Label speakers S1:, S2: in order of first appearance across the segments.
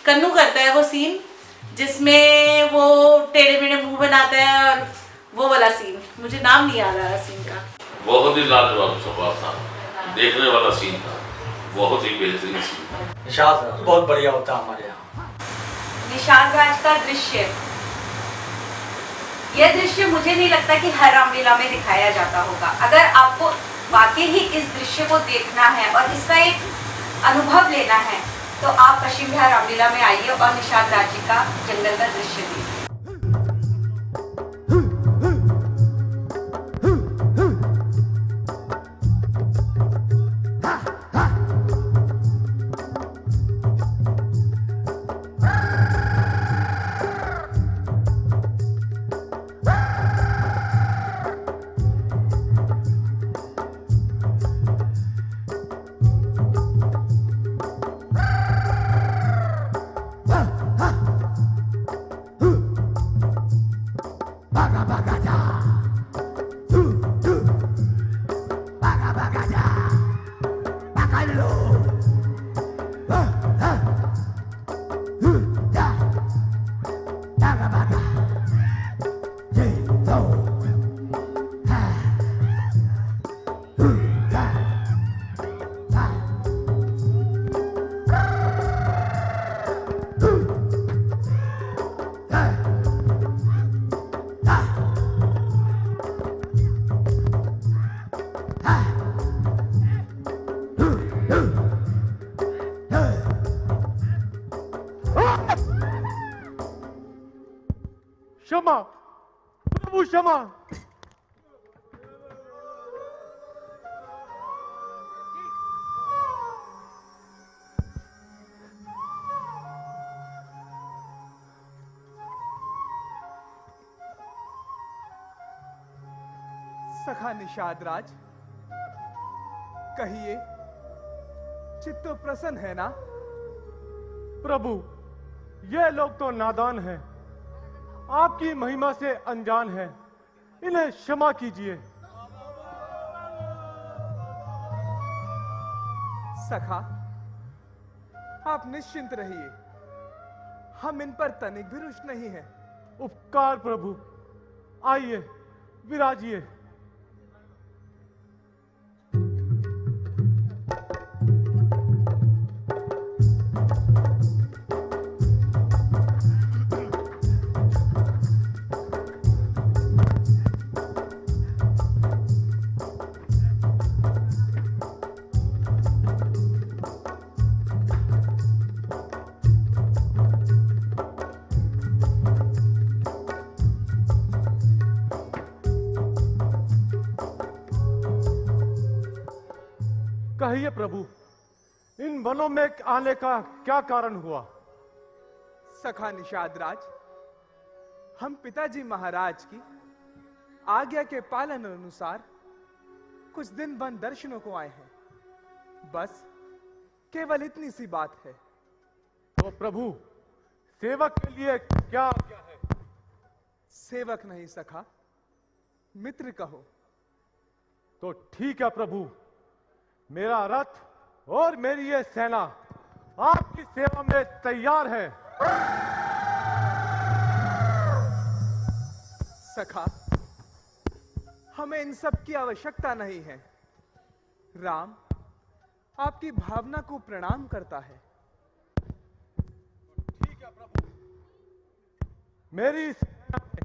S1: कन्नू करता है वो सीन जिसमें वो टेढ़े मेढ़े मुंह बनाता है, और वो वाला सीन मुझे नाम नहीं आ रहा सीन का।
S2: बहुत ही लाजवाब स्वभाव था, देखने वाला सीन था, बहुत ही बेहतरीन सीन।
S3: निशाद बहुत बढ़िया होता है हमारे यहाँ।
S4: निशाद राज का दृश्य, यह दृश्य मुझे नहीं लगता कि हर रामलीला में दिखाया जाता होगा। अगर आपको वाकई ही इस दृश्य को देखना है और इसका एक अनुभव लेना है तो आप पश्चिम बिहार रामलीला में आइए और निशाद राज जी का जंगल का दृश्य देखिए।
S5: क्षमा प्रभु, क्षमा।
S6: सखा निषाद राज, कहिए, चित्त तो प्रसन्न है ना?
S5: प्रभु, ये लोग तो नादान हैं, आपकी महिमा से अनजान हैं, इन्हें क्षमा कीजिए।
S6: सखा, आप निश्चिंत रहिए, हम इन पर तनिक भी रुष्ट नहीं हैं।
S5: उपकार प्रभु, आइए विराजिए। कहिए प्रभु, इन वनों में आने का क्या कारण हुआ?
S6: सखा निषाद राज, हम पिताजी महाराज की आज्ञा के पालन अनुसार कुछ दिन वन दर्शनों को आए हैं। बस केवल इतनी सी बात है।
S5: तो प्रभु, सेवक के लिए क्या आज्ञा है?
S6: सेवक नहीं सखा, मित्र कहो।
S5: तो ठीक है प्रभु, मेरा रथ और मेरी ये सेना आपकी सेवा में तैयार है।
S6: सखा, हमें इन सब की आवश्यकता नहीं है। राम आपकी भावना को प्रणाम करता है।
S5: ठीक है प्रभु, मेरी सेना ने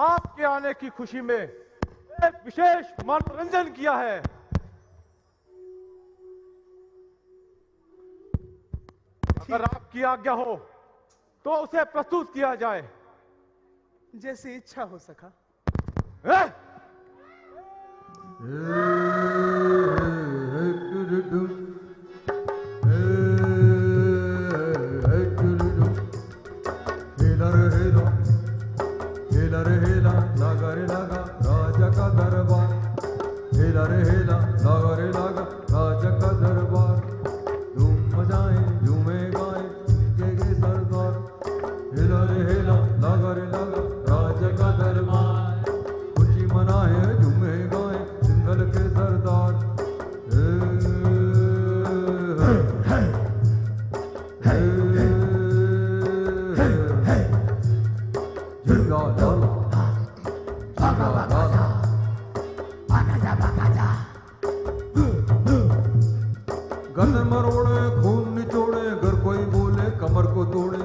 S5: आपके आने की खुशी में एक विशेष मनोरंजन किया है। अगर आपकी आज्ञा हो तो उसे प्रस्तुत किया जाए।
S6: जैसी इच्छा हो सखा।
S7: हेला लागा रे लागा राजा का दरबार, हेला रे हेला लागा रे लागा राजा का दरबार। धूम मचाए झूमे गाए के सरदार, हेला रे हेला लागा रे लागा राजा का दरबार। खुशी मनाए झूमे गाए सिंगल के सरदार। गर्दन मरोड़े खून निचोड़े, अगर कोई बोले कमर को तोड़े।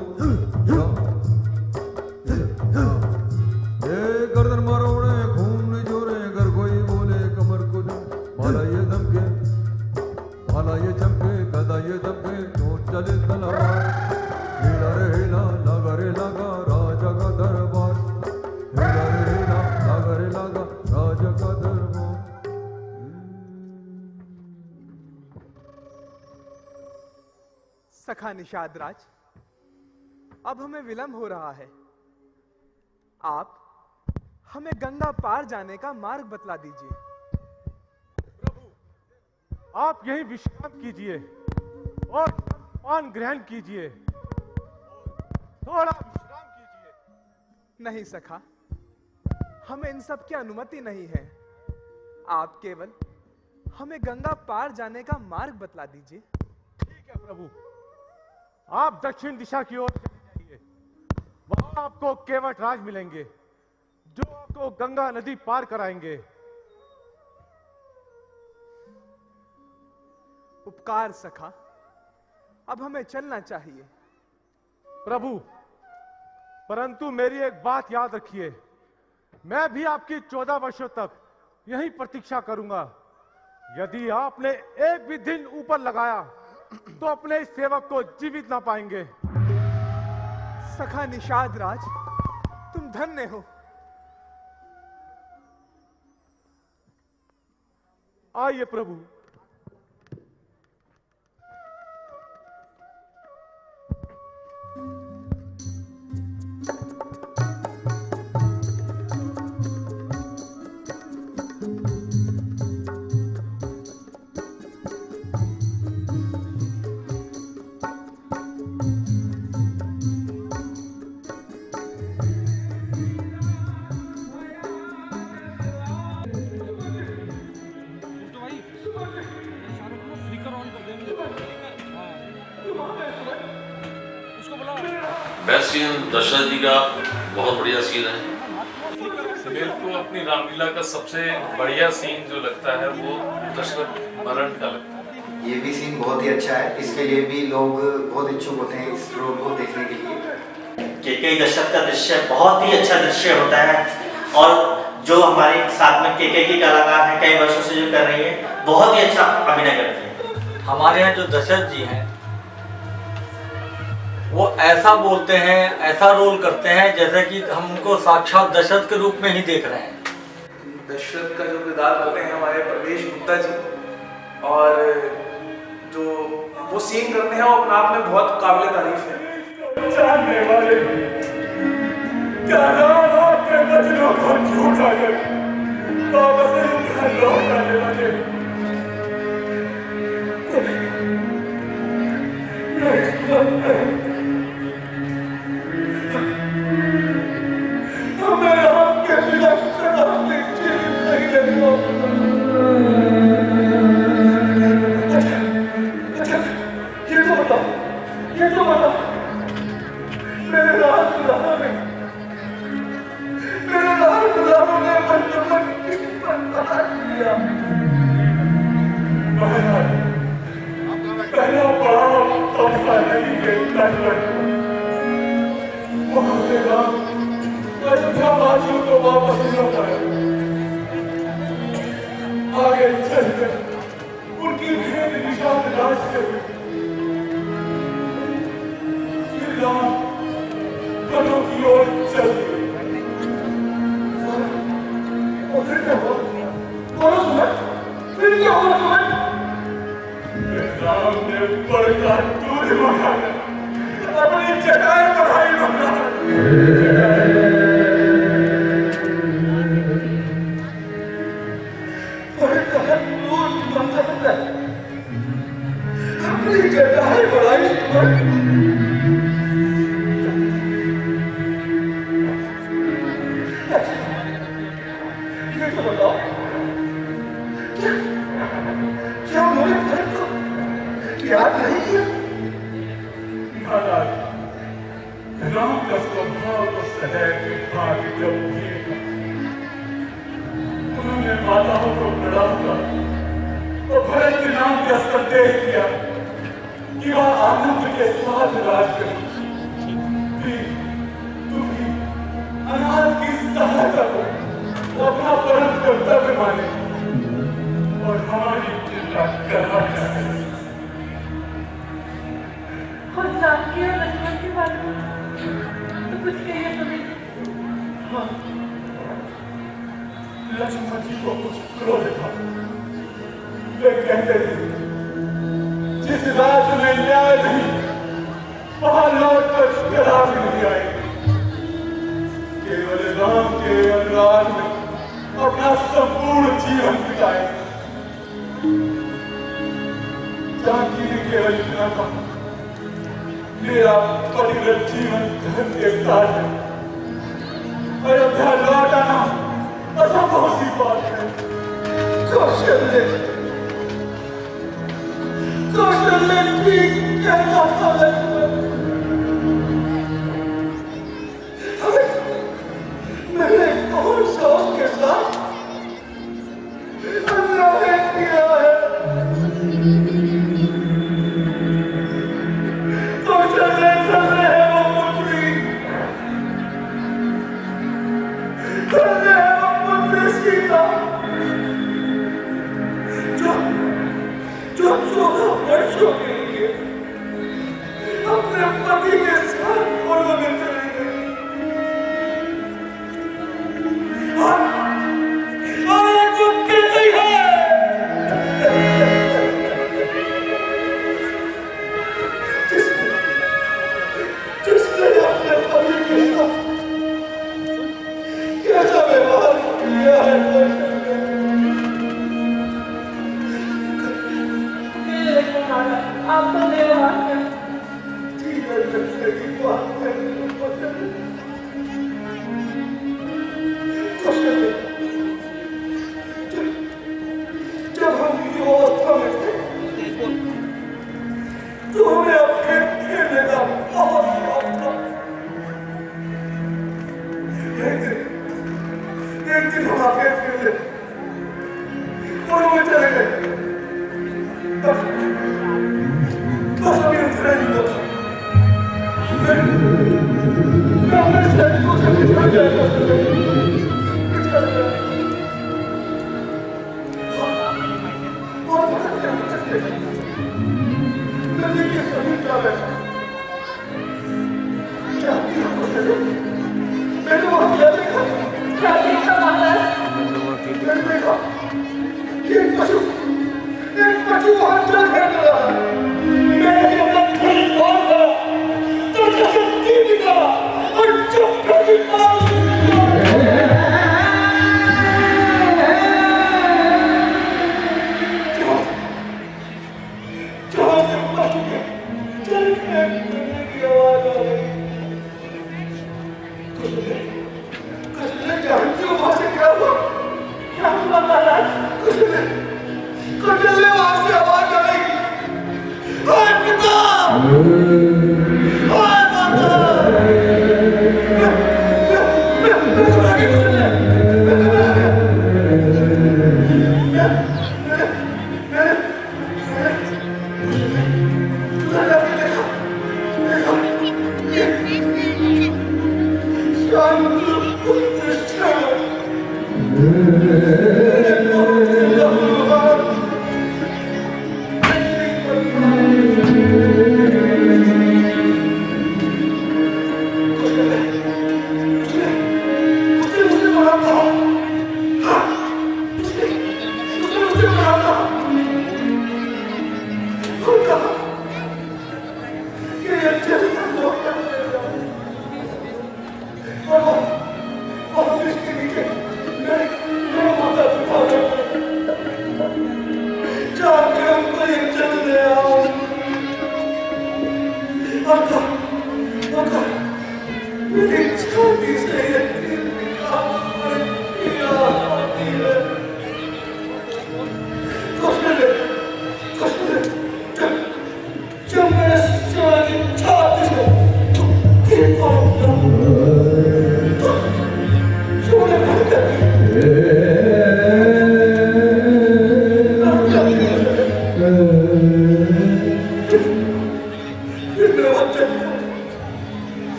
S7: गर्दन मरोड़े खून निचोड़े, अगर कोई बोले कमर को तोड़े। भाला ये धमके, भाला ये चमके, गदा ये दमके, तो चले तलवार। हेला रे हेला लागा रे लागा राजा का दरबार, हेला रे हेला लागा रे लागा राजा का दरबार।
S6: सखा निषाद राज, अब हमें विलंब हो रहा है। आप हमें गंगा पार जाने का मार्ग बतला दीजिए।
S5: प्रभु, आप यहीं विश्राम कीजिए और पान ग्रहण कीजिए, थोड़ा विश्राम कीजिए।
S6: नहीं सखा, हमें इन सब की अनुमति नहीं है। आप केवल हमें गंगा पार जाने का मार्ग बतला दीजिए।
S5: ठीक है प्रभु, आप दक्षिण दिशा की ओर चले जाइए। वहां आपको केवट राज मिलेंगे जो आपको गंगा नदी पार कराएंगे।
S6: उपकार सखा, अब हमें चलना चाहिए।
S5: प्रभु, परंतु मेरी एक बात याद रखिए, मैं भी आपकी 14 वर्षों तक यहीं प्रतीक्षा करूंगा। यदि आपने एक भी दिन ऊपर लगाया तो अपने इस सेवक को जीवित ना पाएंगे।
S6: सखा निषाद राज, तुम धन्य हो।
S5: आइए प्रभु।
S2: बेस्ट सीन दशरथ जी का बहुत बढ़िया सीन है।
S8: मेरे को अपनी रामलीला का सबसे बढ़िया सीन जो लगता है वो दशरथ मरण का लगता है।
S9: ये भी सीन बहुत ही अच्छा है, इसके लिए भी लोग बहुत इच्छुक होते हैं इस रोल को देखने के लिए।
S3: केके दशरथ का दृश्य बहुत ही अच्छा दृश्य होता है और जो हमारे साथ में केके की कलाकार हैं, कई वर्षों से जो कर रही है, बहुत ही अच्छा अभिनय करती है। हमारे यहाँ जो दशरथ जी हैं वो ऐसा बोलते हैं, ऐसा रोल करते हैं जैसे कि हम उनको साक्षात दशरथ के रूप में ही देख रहे हैं।
S10: दशरथ का जो किरदार करते हैं हमारे प्रवेश गुप्ता जी, और जो वो सीन करते हैं वो अपने आप में बहुत काबिल तारीफ है।
S5: जानने वाले क्या नाम आपके बचनों को झूठा कर वापस घर लौट आने वाले। हमें आपके बिना अपनी जीवित नहीं देखो। अच्छा, ये तो बताओ मेरे राज गुलामों ने बचपन की बर्बाद किया। पहला पड़ाव तोहफा नहीं देता वहां से अयोध्या वासियों को वापस लौट आया। आगे चलकर उनकी भेद निषाद राज से वनों की ओर चल फिर क्या हुआ? बोलो सुना, फिर क्या हुआ तुम्हें? राम ने बड़का दूध मंगाया, अपनी चटाई बढ़ाई अपनी चटाई बढ़ाई। क्या मेरे घर को याद नहीं है? महाराज, राम का स्वभाव तो सदैव भाग्य गंभीर था। उन्होंने माताओं को बढ़ाऊंगा और भरत के नाम का संदेश दिया कि वह आनंद के साथ राज करे। तुम भी अनाथ की सहायता को अपना परम कर्तव्य माने और हमारी चिंता करना चाहिए।
S1: और जानकी और लक्ष्मण के बारे में तो कुछ कहिए तुम्हें।
S5: हाँ, लक्ष्मण जी को कुछ क्रोध था। वे कहते थे जिस राज्य में न्याय नहीं वहां लौट कर शराब नहीं आएगी। केवल राम के अनुराग में अपना संपूर्ण जीवन बिताए। जानकी ने केवल इतना कहा, मेरा पवित्र जीवन धर्म के साथ है। अयोध्या लौट आना दिया है आप तो मेरे हाथ में ठीक है की बात है जब हम ये अवस्था में थे तो हमें अपने खेलने का बहुत शौक था। एक दिन हम आके खेले और वो चले गए। बस अभी अंधेरा ही हुआ था। मैं अपने शरीर को जल्दी छा जाएगा और नदी के सभी जा बैठा। क्या मैंने वहां क्या देखा? क्या देखा मैंने देखा एक पशु वहां चल रहा है। मैंने अपना फूल खोल दिया तो जैसे तीर निकाला और चुप कर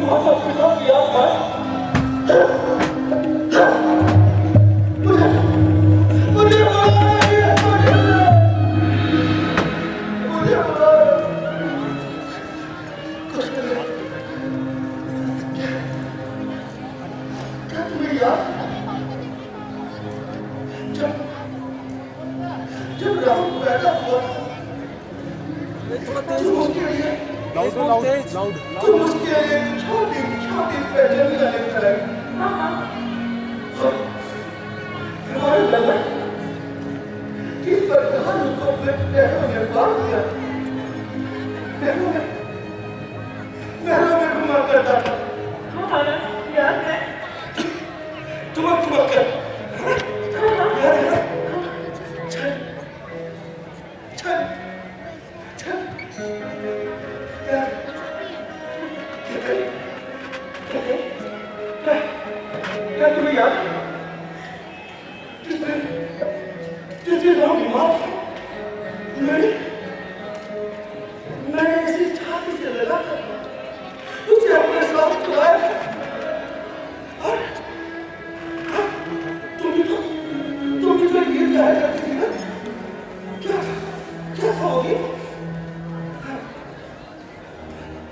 S5: माता पिता की आत्मा मुझे जब राहुल पैदा हुआ तो उसके एक छोटी छोटी पहचान लाने लगी हमारे लगा किस प्रकार उसको अपने पैरों में बांध दिया पैरों में घुमा करता था हमारा याद है चुमक कर क्या तुम्हें याद जिस दिन राम बीमार था मैंने ऐसी छाती से लगा उसे अपने साथ छुड़ाया और तुम भी तो गीत गाया करती थी ना क्या था वो गीत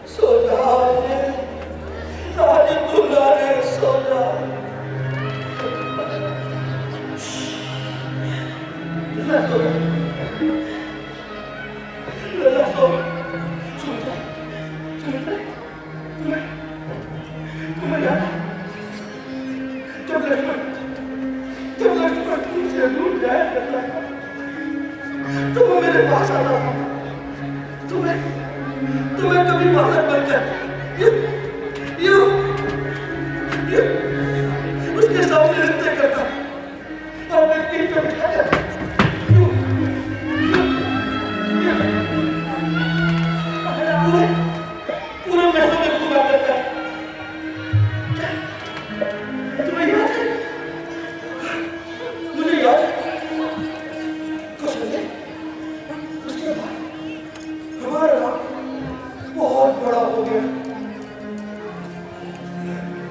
S5: सो जा आज दुलारे सो जा तुम्हें याद जब लक्ष्मण तुमसे दूर जाया करता था तो वो मेरे पास आता था तुम्हें कभी बालक बनकर उसके सामने नृत्य करता और मैं पीठ पे बिठाया पूरे महलों में घूमा करता तुम्हें याद है मुझे याद है कुछ नहीं उसके बाद हमारा नाम बहुत बड़ा हो गया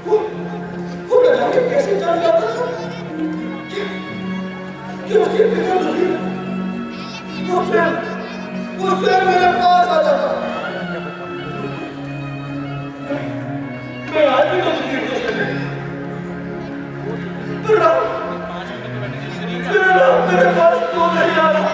S5: वो न जाने कैसे जान जाता था कि उसके पिता नहीं वो स्वयं मेरे पास आ जाता मैं आज भी तो उसकी कोशिश पर मेरे पास तो नहीं आ रहा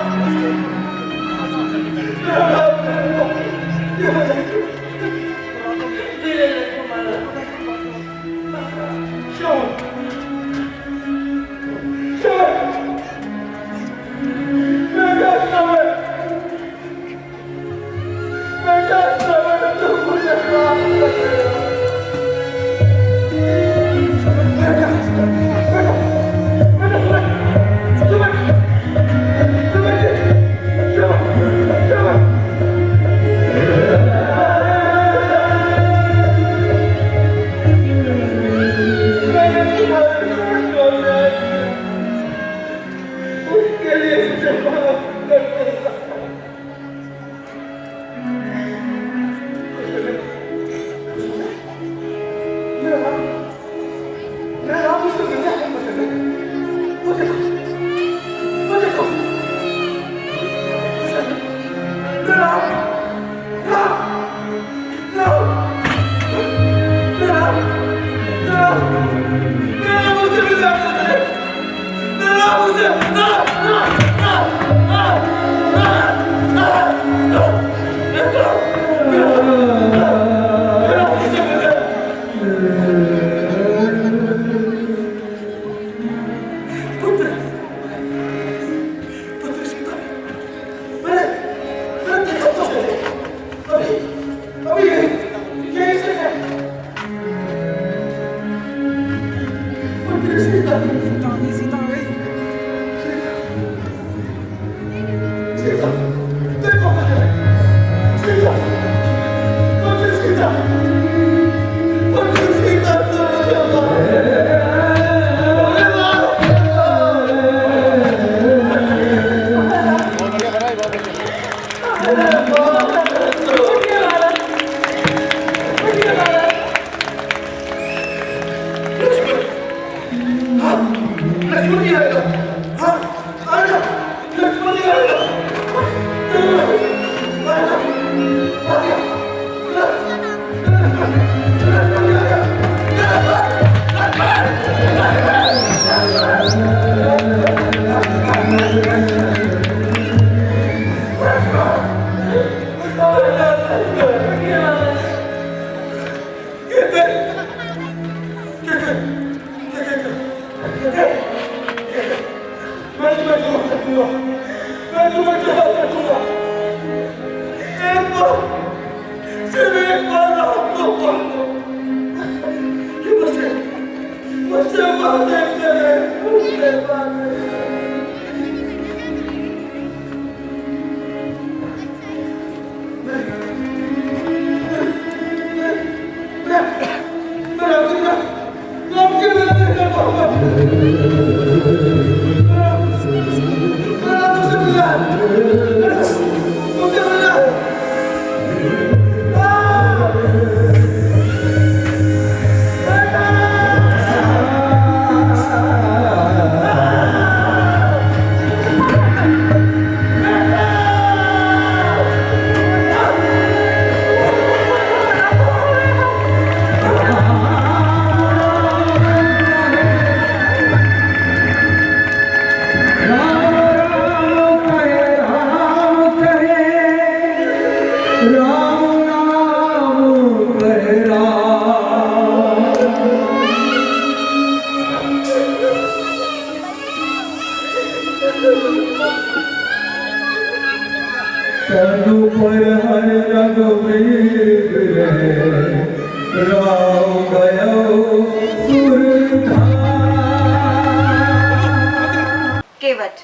S4: केवट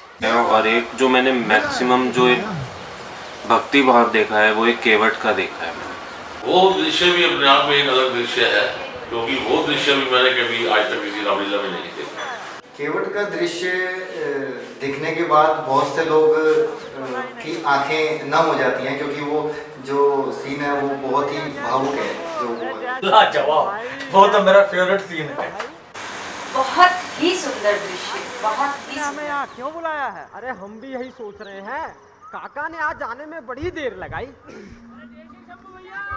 S11: और एक जो मैंने मैक्सिमम जो एक भक्ति भाव देखा है वो एक केवट का देखा है।
S2: वो दृश्य भी अपने आप में एक अलग दृश्य है, क्योंकि वो दृश्य भी मैंने कभी आज तक किसी रामलीला में नहीं देखा।
S9: केवट का दृश्य देखने के बाद बहुत से लोग की आंखें नम हो जाती हैं, क्योंकि वो जो सीन है वो बहुत ही भावुक है। जो
S3: लाजवाब, वो तो मेरा फेवरेट सीन है।
S4: बहुत ही सुंदर दृश्य, बहुत ही
S12: हमें यहाँ क्यों बुलाया है? अरे हम भी यही सोच रहे हैं। काका ने आज आने में बड़ी देर लगाई।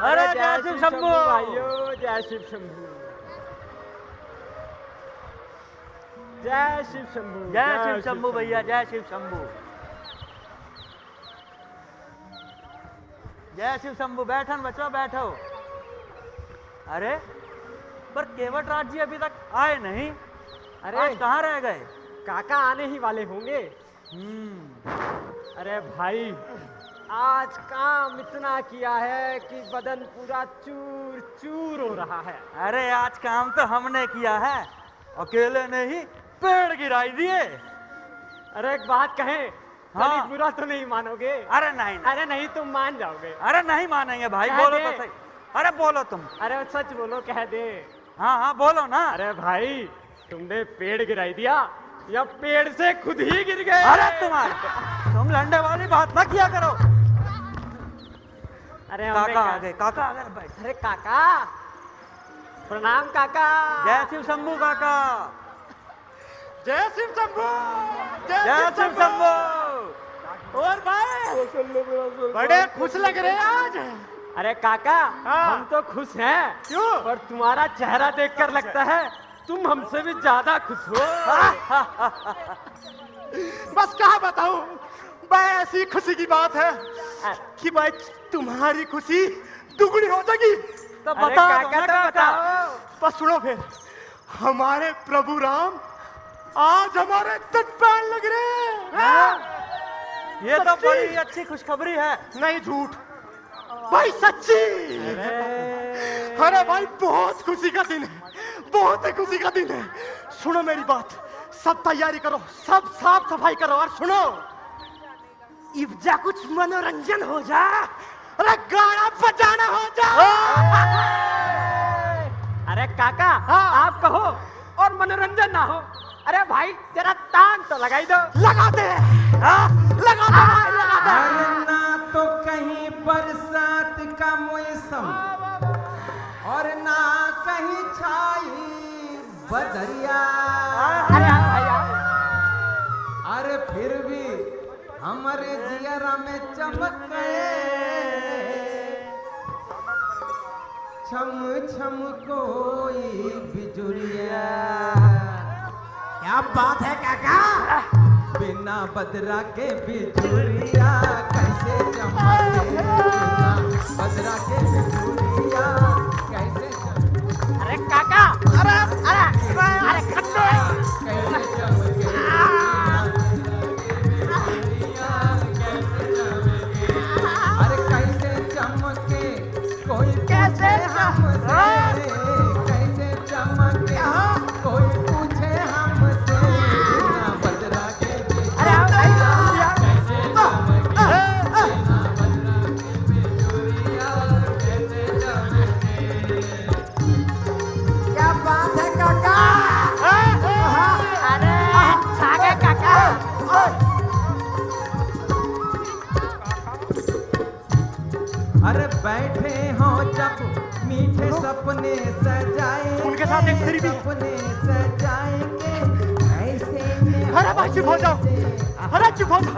S3: अरे जय शिव शंभू
S12: भाइयों, जय शिव शंभू, जय शिव शंभू,
S3: जय शिव शंभू भैया, जय शिव शंभू, जय शिव शंभू। बैठन बच्चों, बैठो। अरे पर केवट राज जी अभी तक आए नहीं।
S12: अरे
S3: आज कहाँ रह गए?
S12: काका आने ही वाले होंगे। अरे भाई, आज काम इतना किया है कि बदन पूरा चूर चूर हो रहा है।
S3: अरे आज काम तो हमने किया है, अकेले ने ही पेड़ गिराई दिए।
S12: अरे एक बात कहें, हाँ। बुरा तो नहीं मानोगे?
S3: अरे नहीं,
S12: अरे नहीं, तुम मान जाओगे।
S3: अरे नहीं मानेंगे भाई, बोलो तो सही। अरे बोलो तुम।
S12: अरे सच बोलो, कह दे।
S3: हाँ हाँ बोलो ना।
S12: अरे भाई, तुमने पेड़ गिराई दिया या पेड़ से खुद ही गिर गए?
S3: अरे तुम लंडे वाली बात ना किया करो।
S12: अरे
S3: काका आ गए, काका आ गए भाई।
S12: अरे काका, प्रणाम काका।
S3: जय शिव शंभू काका,
S12: जय शिव शंभू,
S3: जय शिव शंभू।
S12: और भाई बड़े खुश लग रहे हैं आज। अरे काका, हम तो खुश हैं। क्यों? पर तुम्हारा चेहरा देखकर लगता है तुम हमसे भी ज्यादा खुश हो।
S13: बस क्या बताऊं, मैं ऐसी खुशी की बात है कि भाई तुम्हारी खुशी दुगनी हो जाएगी।
S3: तो बताओ
S12: काका, तो बताओ।
S13: बस सुनो फिर, हमारे प्रभु राम आज हमारे तट पर लग रहे हैं।
S3: ये तो बड़ी अच्छी खुशखबरी है।
S13: नहीं झूठ भाई, सच्ची। अरे भाई, बहुत खुशी का दिन है, बहुत ही खुशी का दिन है। सुनो मेरी बात, सब तैयारी करो, सब साफ सफाई करो, और सुनो, इब्जा कुछ मनोरंजन हो जा। अरे गाना बजाना हो जा।
S12: अरे काका, आप कहो और मनोरंजन ना हो। अरे भाई, तेरा तान तो लगाई दो।
S13: लगाते हैं, लगाते हैं, लगाते
S7: हैं। ना तो कहीं बरसात का मौसम और ना कहीं छाई बदरिया। अरे फिर भी हमारे जियरा में चमक गए छम छम कोई बिजुरिया। क्या बात है काका, बिना बदरा के बिजुरिया कैसे चमके, बिना बदरा के बिजुरिया कैसे चमके।
S12: अरे काका, अरे अरे अरे खट्टो
S7: कैसे चमके, अरे कैसे चमके कोई कैसे हमसे, कैसे चमके कोई पूछे हमसे। सपने सजाएंगे,
S13: उनके साथ एक तेरी भी
S7: सपने सजाएंगे ऐसे में।
S13: अरे भाई चुप हो जाओ, अरे चुप हो जाओ,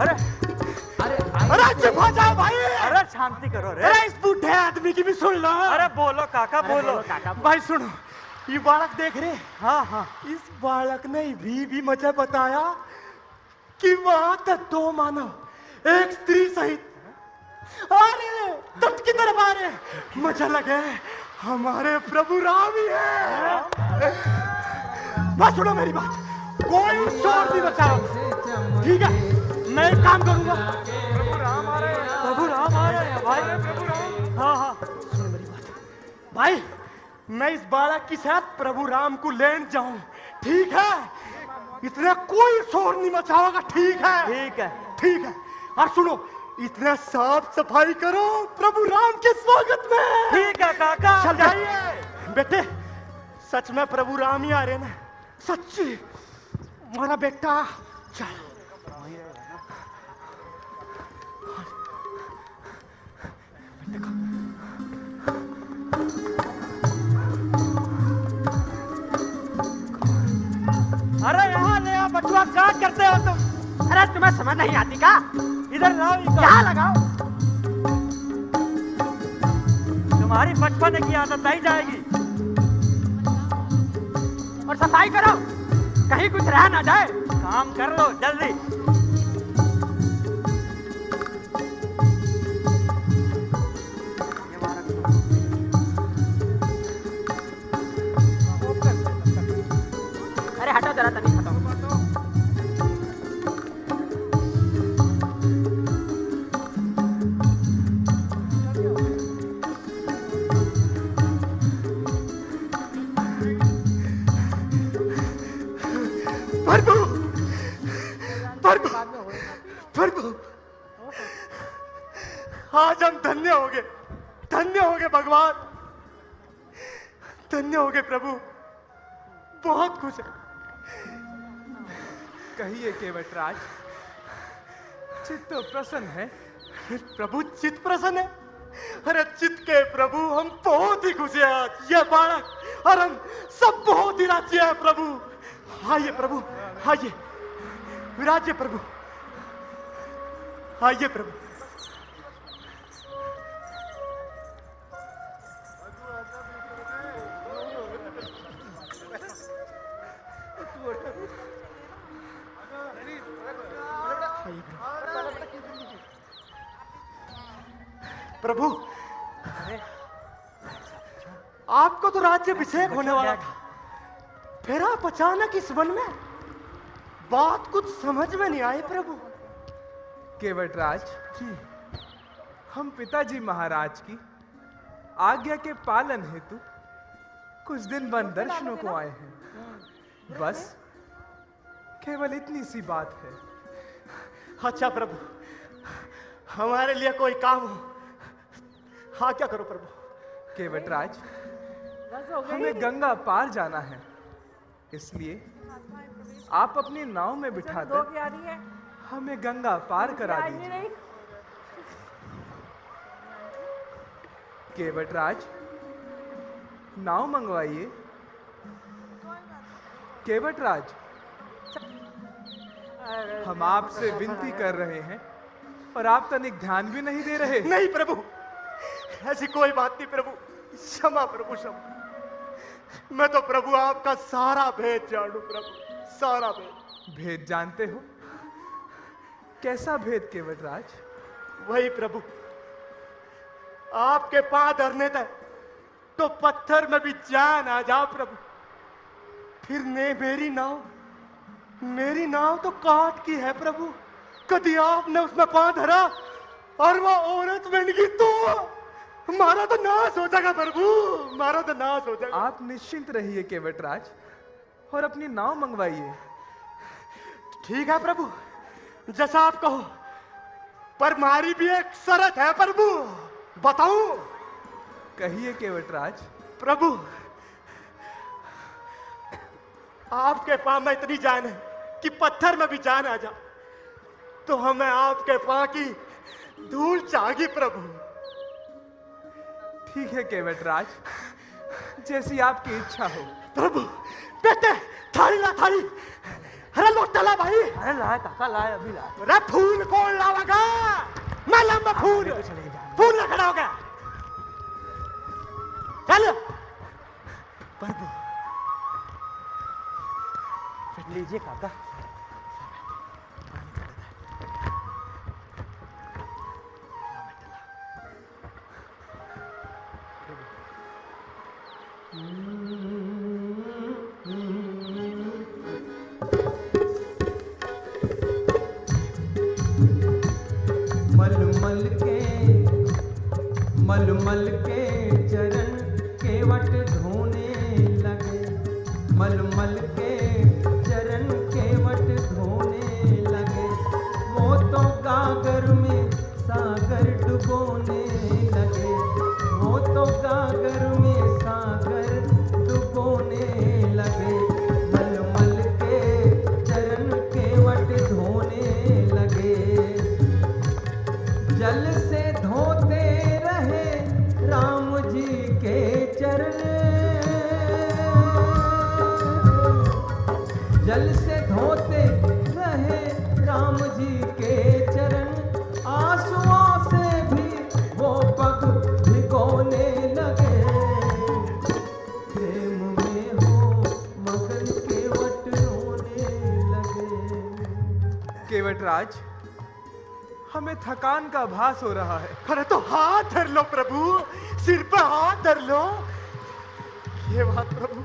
S13: अरे चुप हो जाओ भाई।
S12: अरे शांति करो रे।
S13: अरे इस बूढ़े आदमी की भी सुन लो।
S12: अरे बोलो काका, बोलो काका।
S13: भाई सुनो, ये बालक देख रहे? हाँ हाँ। इस बालक ने भी मुझे बताया कि वहां तक 2 मानव एक स्त्री सहित अरे तट की तरफ आ रहे। मुझे लगे हमारे प्रभु राम ही है। बस सुनो मेरी बात, कोई शोर नहीं बचाओ, ठीक है? मैं एक काम करूंगा। प्रभु राम आ रहे हैं, प्रभु राम आ रहे हैं भाई, प्रभु राम। हाँ हाँ सुनो मेरी बात भाई, मैं इस बालक के साथ प्रभु राम को लेने जाऊं, ठीक है? इतना कोई शोर नहीं मचाओगा, ठीक है? ठीक है, ठीक है। और सुनो, इतना साफ सफाई करो प्रभु राम के स्वागत में। ठीक है काका। चल जाइए बेटे, सच में प्रभु राम ही आ रहे ना, सच्ची मेरा बेटा। चल
S12: अरे यहाँ ले आओ बचुआ, क्या करते हो तुम? अरे तुम्हें समझ नहीं आती का? इधर लाओ, यहाँ लगाओ। तुम्हारी बचपन की आदत नहीं जाएगी। और सफाई करो, कहीं कुछ रह ना जाए। काम कर लो जल्दी। अरे हटो जरा, तनी हटो।
S13: प्रभु प्रभु प्रभु, आज हम धन्य हो गए, धन्य हो गए भगवान, धन्य हो गए प्रभु, बहुत खुश है।
S6: कहिए केवटराज, चित्त तो प्रसन्न है?
S13: प्रभु चित्त प्रसन्न है? अरे चित्त के प्रभु हम बहुत ही खुश हैं आज। ये बालक और हम सब बहुत ही राजी हैं प्रभु। आइए प्रभु, आइए विराजिए प्रभु, आइए प्रभु। प्रभु आपको तो राज्याभिषेक होने वाला था, फिर आप अचानक इस वन में, बात कुछ समझ में नहीं आई प्रभु।
S6: केवटराज जी, हम पिताजी महाराज की आज्ञा के पालन हेतु कुछ दिन वन दर्शनों को आए हैं, बस केवल इतनी सी बात है।
S13: अच्छा प्रभु, हमारे लिए कोई काम हो, हाँ क्या करो प्रभु?
S6: केवटराज, हमें गंगा पार जाना है, इसलिए आप अपनी नाव में बिठा दें, हमें गंगा पार करा दीजिए। केवटराज, नाव मंगवाइए। केवटराज, हम आपसे विनती कर रहे हैं और आप तनिक ध्यान भी नहीं दे रहे।
S13: नहीं प्रभु, ऐसी कोई बात नहीं प्रभु, क्षमा प्रभु क्षमा। मैं तो प्रभु आपका सारा भेद जानू प्रभु, सारा भेद।
S6: भेद जानते हो? कैसा भेद केवटराज?
S13: वही प्रभु, आपके पांव धरने तक तो पत्थर में भी जान आ जाओ प्रभु। फिर ने मेरी नाव तो काट की है प्रभु, कभी आपने उसमें पांव धरा और वो औरत बन गई तो मारा तो नाश हो जाएगा प्रभु, मारा तो नाश हो जाएगा।
S6: आप निश्चिंत रहिए केवटराज और अपनी नाव मंगवाइए।
S13: ठीक है प्रभु, जैसा आप कहो, पर मारी भी एक शर्त है प्रभु, बताऊं?
S6: कहिए केवटराज।
S13: प्रभु, आपके पांव में इतनी जान है कि पत्थर में भी जान आ जा, तो हमें आपके पांव की धूल चाहिए प्रभु।
S6: ठीक है केवटराज, जैसी आपकी इच्छा हो।
S13: प्रभु बेटे थाली ला थाली। अरे लोटा ला भाई। अरे लाए काका लाए अभी लाए। अरे फूल कौन लावेगा? मैं लाऊंगा फूल। फूल ना खड़ा हो गया। चल प्रभु लीजिए काका।
S7: मलमल के चरण केवट धोने लगे। मलमल के चरण केवट धोने लगे। वो तो गागर में सागर डुबोने लगे। वो तो गागर में सागर डुबोने लगे। मलमल के चरण केवट धोने लगे। जल से धोते रहे राम जी के चरण। जल से धोते रहे राम जी के चरण। आंसुओं से भी वो पग भिगोने लगे। प्रेम में हो मगन केवट रोने लगे।
S6: केवट राज, हमें थकान का आभास हो रहा है।
S13: अरे तो हाथ धर लो प्रभु, सिर पर हाथ धर लो। ये बात प्रभु।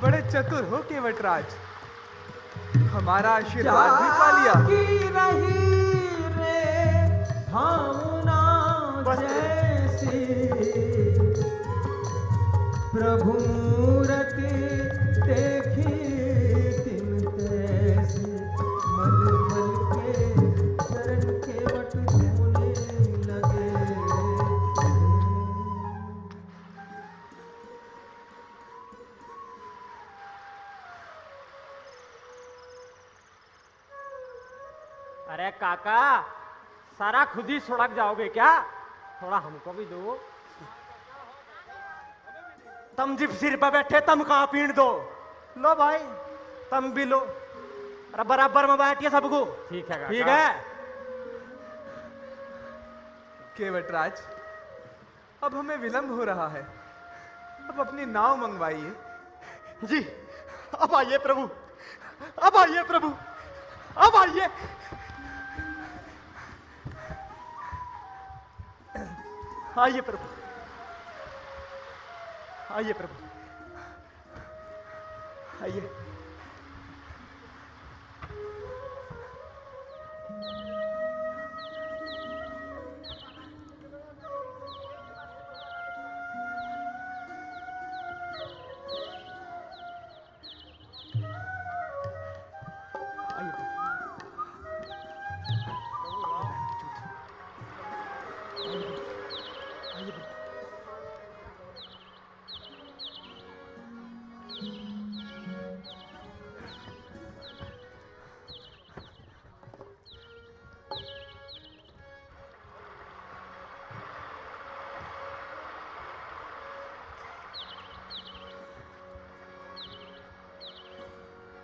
S6: बड़े चतुर हो केवट राज, हमारा आशीर्वाद भी पा लिया।
S7: रही रे भावना जैसी प्रभु मूरति देखी तिन तैसी। मलमल के चरण केवट धोने लगे।
S12: अरे काका, सारा खुद ही सुड़क जाओगे क्या? थोड़ा हमको भी दो।
S13: तुम जिप सिर पर बैठे तुम कहाँ पीण दो। लो भाई तुम भी लो। अरे बराबर में बैठिए सबको।
S12: ठीक है काका।
S13: ठीक है।
S6: केवट राज, अब हमें विलंब हो रहा है, अब अपनी नाव मंगवाइए।
S13: जी अब आइए प्रभु, अब आइए प्रभु, अब आइए। आइए प्रभु, आइए प्रभु, आइए।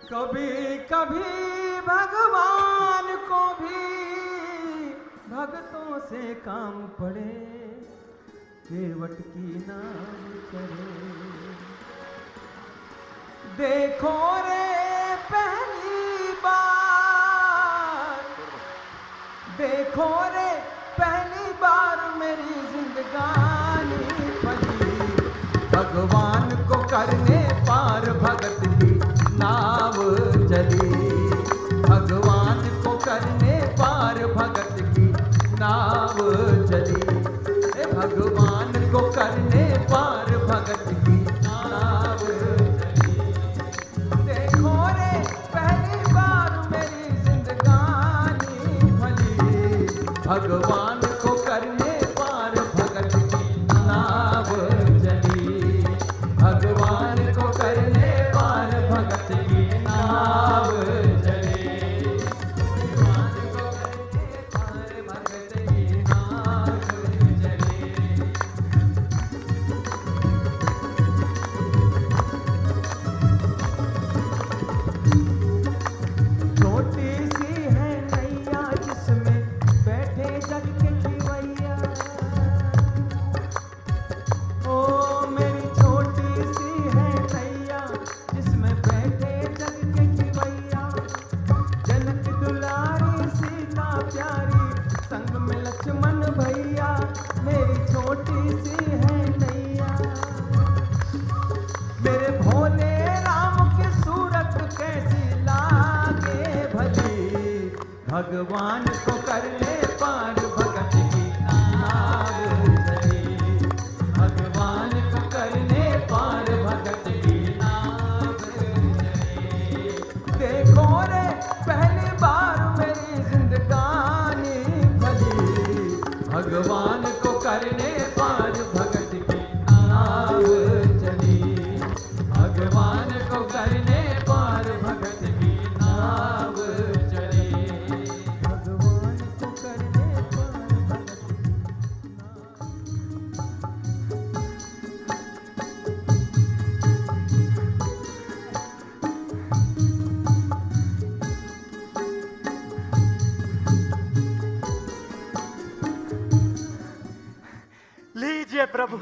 S7: कभी कभी भगवान को भी भक्तों से काम पड़े। केवट की नाम चढ़े। देखो रे पहली बार, देखो रे पहली बार मेरी जिंदगानी फली। भगवान को करने पार भगत की नाव चली। भगवान को करने पार भगत की नाव चली। भगवान को करने पार भगत की नाव चली। देखो रे पहली बार मेरी जिंदगानी फली। भगवान को करने पार भगत की भगवान को करने पार भगत की नाव चली, भगवान को करने पार भगत की नाव चली। देखो रे पहली बार मेरी जिंदगानी भली, भगवान को करने पार भगत की नाव चली, भगवान को करने पार भगत की नाव चली, भगवान को करने पार भगत
S13: लीजिए प्रभु,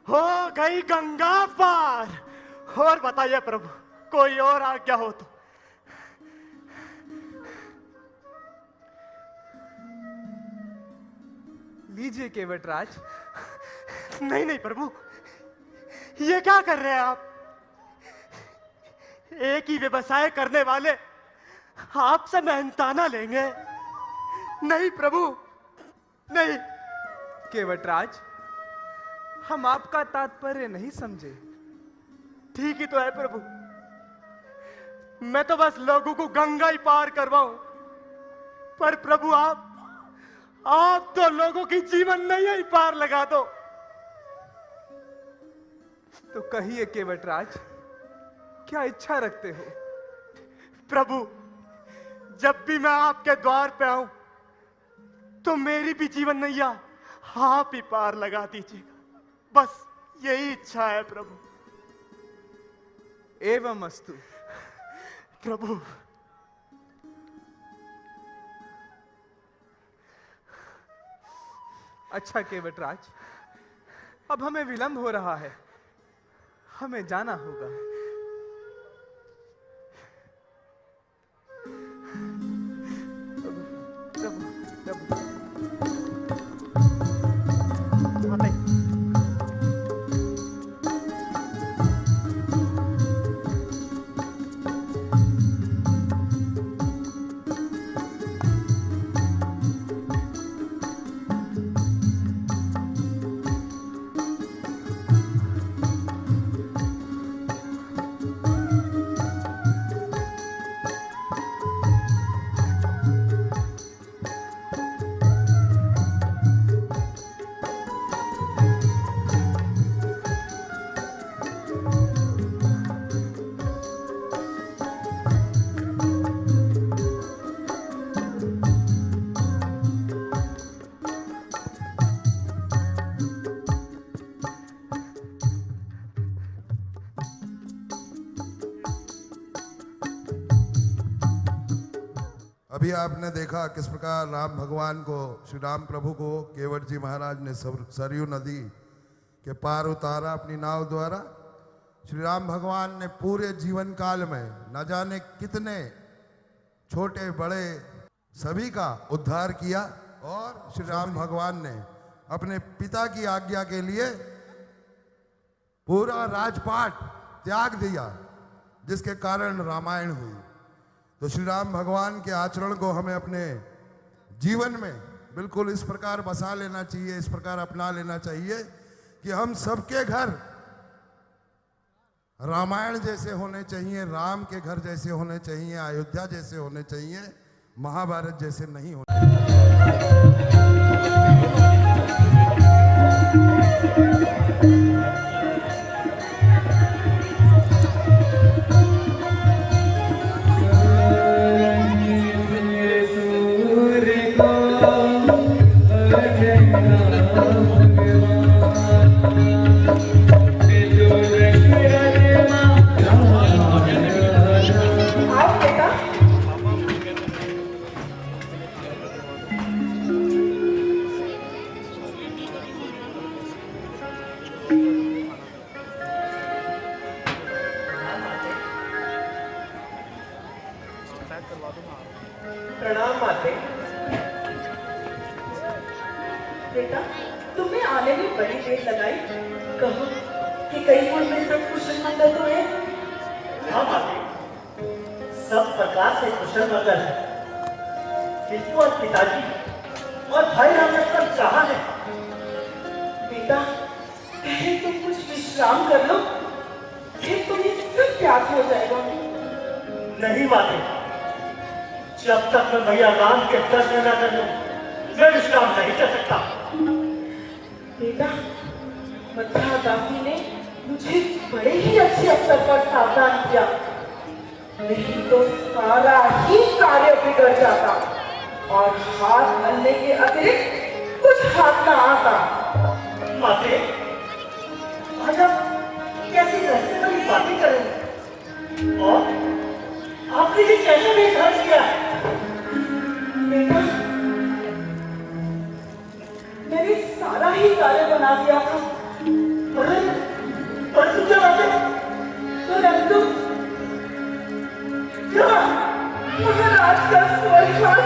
S13: हो गई गंगा पार। और बताइए प्रभु, कोई और आज्ञा हो तो।
S6: लीजिए केवटराज।
S13: नहीं नहीं प्रभु, ये क्या कर रहे हैं आप? एक ही व्यवसाय करने वाले आपसे मेहनताना लेंगे? नहीं प्रभु, नहीं।
S6: केवटराज, हम आपका तात्पर्य नहीं समझे।
S13: ठीक ही तो है प्रभु, मैं तो बस लोगों को गंगा ही पार करवाऊं, पर प्रभु आप तो लोगों की जीवन नैया ही पार लगा दो।
S6: तो कहिए केवटराज, क्या इच्छा रखते हो?
S13: प्रभु, जब भी मैं आपके द्वार पे आऊं तो मेरी भी जीवन नैया आप ही पार लगा दीजिएगा, बस यही इच्छा है प्रभु।
S6: एवं अस्तु
S13: प्रभु।
S6: अच्छा केवटराज, अब हमें विलंब हो रहा है, हमें जाना होगा।
S14: अभी आपने देखा किस प्रकार राम भगवान को, श्री राम प्रभु को केवट जी महाराज ने सरयू नदी के पार उतारा अपनी नाव द्वारा। श्री राम भगवान ने पूरे जीवन काल में न जाने कितने छोटे बड़े सभी का उद्धार किया, और श्री राम भगवान ने अपने पिता की आज्ञा के लिए पूरा राजपाट त्याग दिया, जिसके कारण रामायण हुई। तो श्री राम भगवान के आचरण को हमें अपने जीवन में बिल्कुल इस प्रकार बसा लेना चाहिए, इस प्रकार अपना लेना चाहिए कि हम सबके घर रामायण जैसे होने चाहिए, राम के घर जैसे होने चाहिए, अयोध्या जैसे होने चाहिए, महाभारत जैसे नहीं होने।
S15: प्रणाम माते। बेटा, तुम्हें आने में बड़ी देर लगाई, कहो कि कई कुल में सब कुशल मंगल तो है?
S3: हाँ माते, सब प्रकार से कुशल मंगल है।
S13: किंतु और पिताजी और भाई राम लक्ष्मण कहाँ है?
S15: बेटा पहले तुम कुछ विश्राम कर लो, फिर तुम्हें सब याद हो जाएगा।
S13: नहीं माते, जब तक मैं भैया राम के दर्शन न कर लूं, मैं विश्राम नहीं कर सकता।
S15: बेटा मथुरा दासी ने मुझे बड़े ही अच्छे अवसर पर सावधान किया, नहीं तो सारा ही कार्य बिगड़ जाता और हाथ मलने के अतिरिक्त कुछ हाथ न आता।
S13: माते, आज आप कैसी रहस्य वाली बातें करें और आपने ये कैसे निर्धारित किया है?
S15: बेटा मैंने सारा ही कार्य बना दिया था,
S13: परंतु क्या बात है?
S15: परंतु महाराज का स्वर्गवास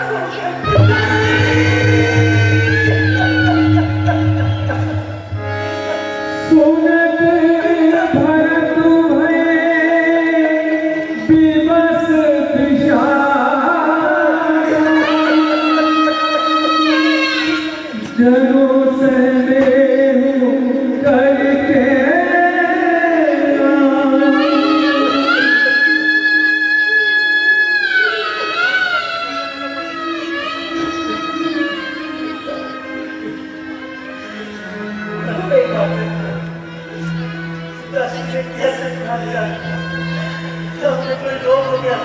S15: हो गया।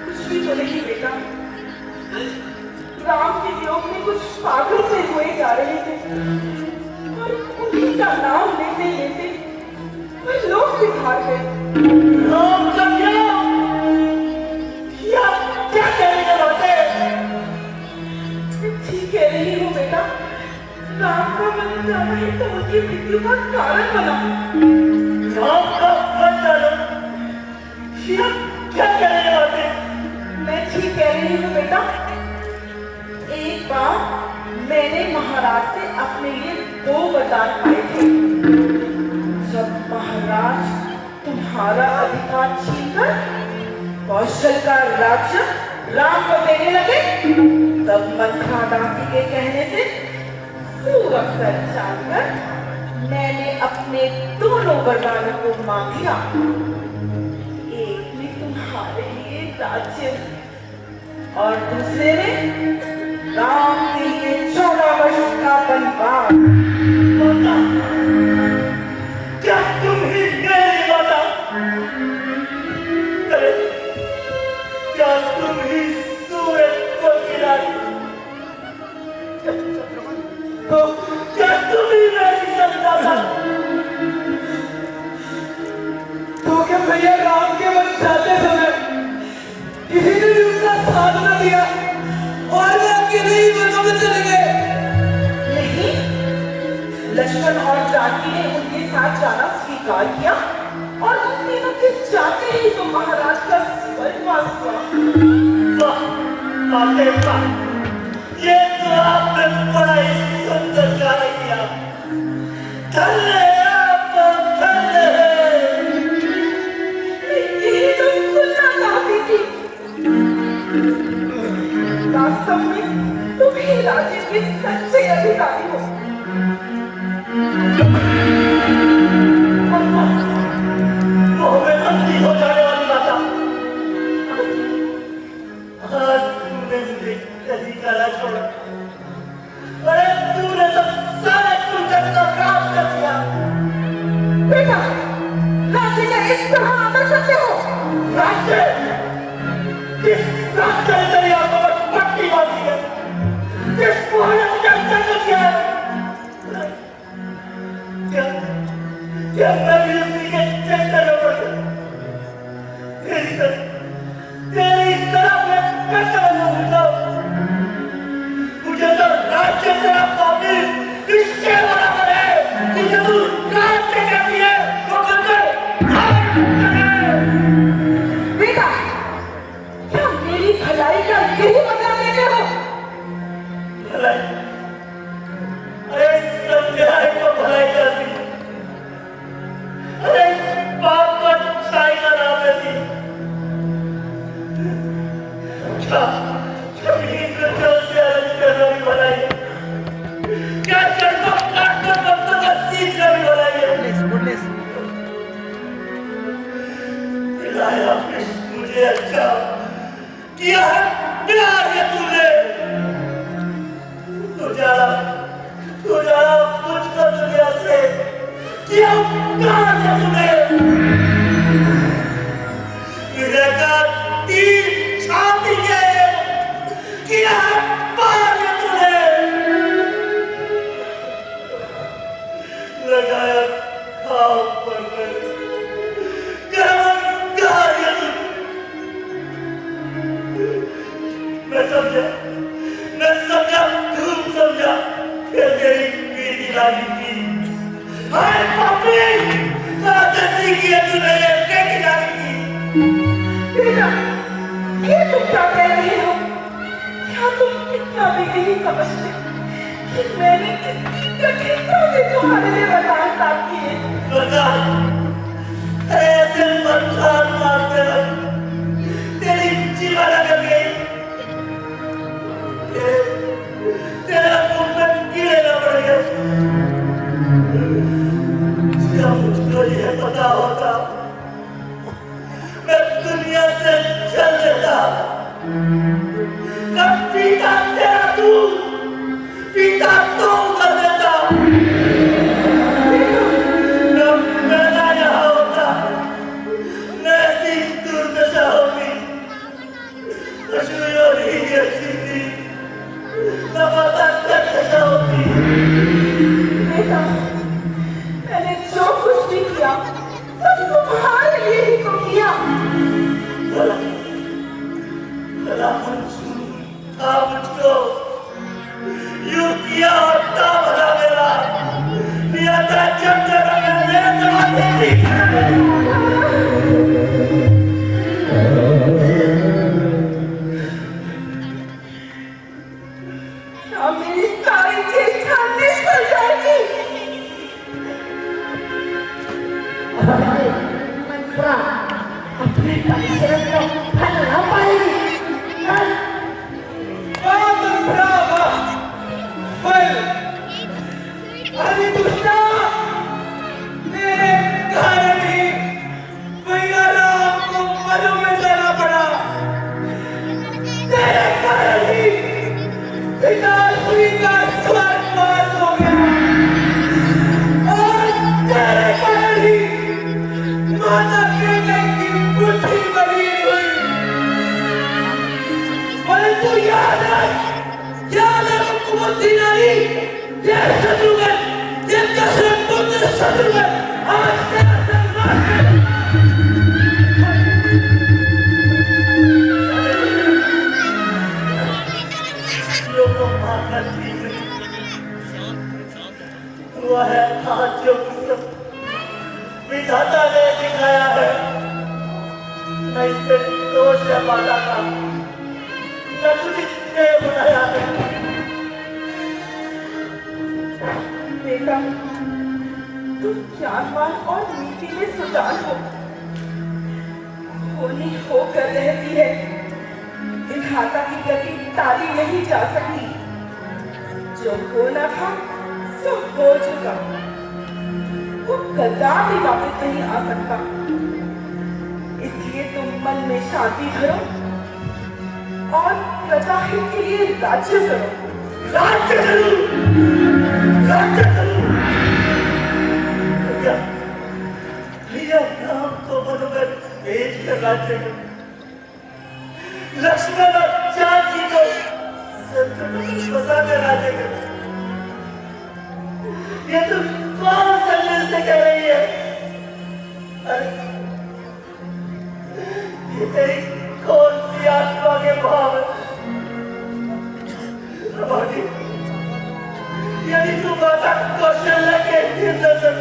S15: कुछ भी तो नहीं बेटा, राम के वियोग में कुछ पागल से हुए जा रहे थे और उन्हीं का नाम लेते लेते वह लोग बिहार गए।
S13: राम का क्या करेगा बातें?
S15: ठीक कह रही हूँ बेटा, राम का मन जाना है तो उनकी मृत्यु का कारण बना।
S13: राम का मन जाना क्या करेगा बातें?
S15: मैं ठीक कह रही हूँ बेटा। एक बार मैंने महाराज से अपने लिए 2 वरदान पाए थे। जब महाराज तुम्हारा अधिकार छीनकर कौशल का राज्य राम को देने लगे, तब मंथरा दासी के कहने से सुअवसर जानकर मैंने अपने दोनों वरदानों को मांग लिया। एक में तुम्हारे लिए राज्य और दूसरे में राम के लिए 14 वर्ष का वनवास।
S13: क्या तुम ही मेरी माता? क्या तुम ही सूरज को गिराई? तो क्या तुम ही मेरी संतान?
S10: तो क्या भैया राम के मन जाते समय किसी ने भी उनका साथ न दिया और वे अकेले ही वनों में चले गए?
S15: नहीं, लक्ष्मण और जानकी ने उनके साथ जाना स्वीकार किया और उन तीनों के जाते ही तो महाराज का स्वर्गवास हुआ।
S13: ये तो आपने बड़ा ही सुंदर कार्य किया। धन्य आप, धन्य।
S15: यही तो सुनना चाहती थी। वास्तव में तुम ही राज्य के सच्चे अधिकारी हो।
S13: वो हमें अंधी हो जाने वाली माता। आज तूने मुझे अधिकार छोड़ा, अरे तूने तो सारे कुछ का काम कर दिया।
S15: बेटा राज्य का इस तरह आदर करते हो?
S13: राज्य किस राज्य ने तेरी आंखों पर पट्टी बांधी है? किस कोने में क्या किया है? क्या मैं भी उसी के चक्कर में पड़ गया? तेरी तरह मैं कैसे बनूंगा? मुझे तो राज्य तेरा स्वामी किसके बराबर है? मुझे तू राज्य कहती है वो करके
S15: बेटा क्या मेरी भलाई का यही मतलब देते हो?
S13: भलाई? अरे समझाए को भलाई करती,
S3: लगाया मुझे अच्छा किया है प्यार है तूने तुझारा मुझको दुनिया से किया प्यार है तूने मेरे का तीर छाती के किया प्यार है तूने लगाया खाओ पर मैं समझा तुम समझा फिर तेरी बेटी लाली की हाय पापी कहाँ से सीखी है तूने ये बेटी लाली की
S15: बेटा ये तुम क्या कह रहे हो क्या तुम इतना भी नहीं समझते कि मैंने कितनी कठिनता से तुम्हारे लिए वरदान किए
S3: वरदान ऐसे वरदान मारते तेरी जीवन अगर गई तेरा मुंह में कीड़े न पड़ गए जब मुझको ये पता होता मैं दुनिया से चल देता न पीता तेरा तू पीता तो कर देता न मैं यहाँ होता न ऐसी दुर्दशा होती अशुभ नहीं अच्छी थी
S15: बेटा मैंने जो कुछ भी किया सब तुम्हारे लिए ही तो किया
S3: मुझको यूं किया और बना मेरा लिया था जब
S15: मेरी सारी चेष्टा निष्फल जाएगी अपने परिश्रम का फल न पाएगी
S3: अरे दुष्टा मेरे कारण ही भैया राम को मधु में जाना पड़ा तेरे कारण ही पिताश्री का स्वर्गवास हो गया और तेरे कारण ही माता बेटे की बुद्धि बनी हुई परंतु याद है मुझको बुद्धि नहीं ये शत्रुघ्न ये दशरथ पुत्र शत्रुघ्न आज तेरा सम्मान हुआ है आज जो विधाता ने दिखाया है मैं इससे दोष है माता का न तुझे बनाया है
S15: बेटा तुम ज्ञानवान और नीति में सुजान हो होनी होकर रहती है विधाता की गति टाली नहीं जा सकती जो होना था सो हो चुका वो कदापि वापस नहीं आ सकता इसलिए तुम मन में शांति धरो और प्रजा हित के लिए राज्य करो
S3: राज्य करो भैया राम को मनोगर भेज कर राज्य करो लक्ष्मण और जानकी को फंसा कर राज्य करो ये तुम कौन सा निर्णय कर रही है अरे ये तेरी कौन सी आत्मा के भाव यदि तू माता कौशल्या के हृदय से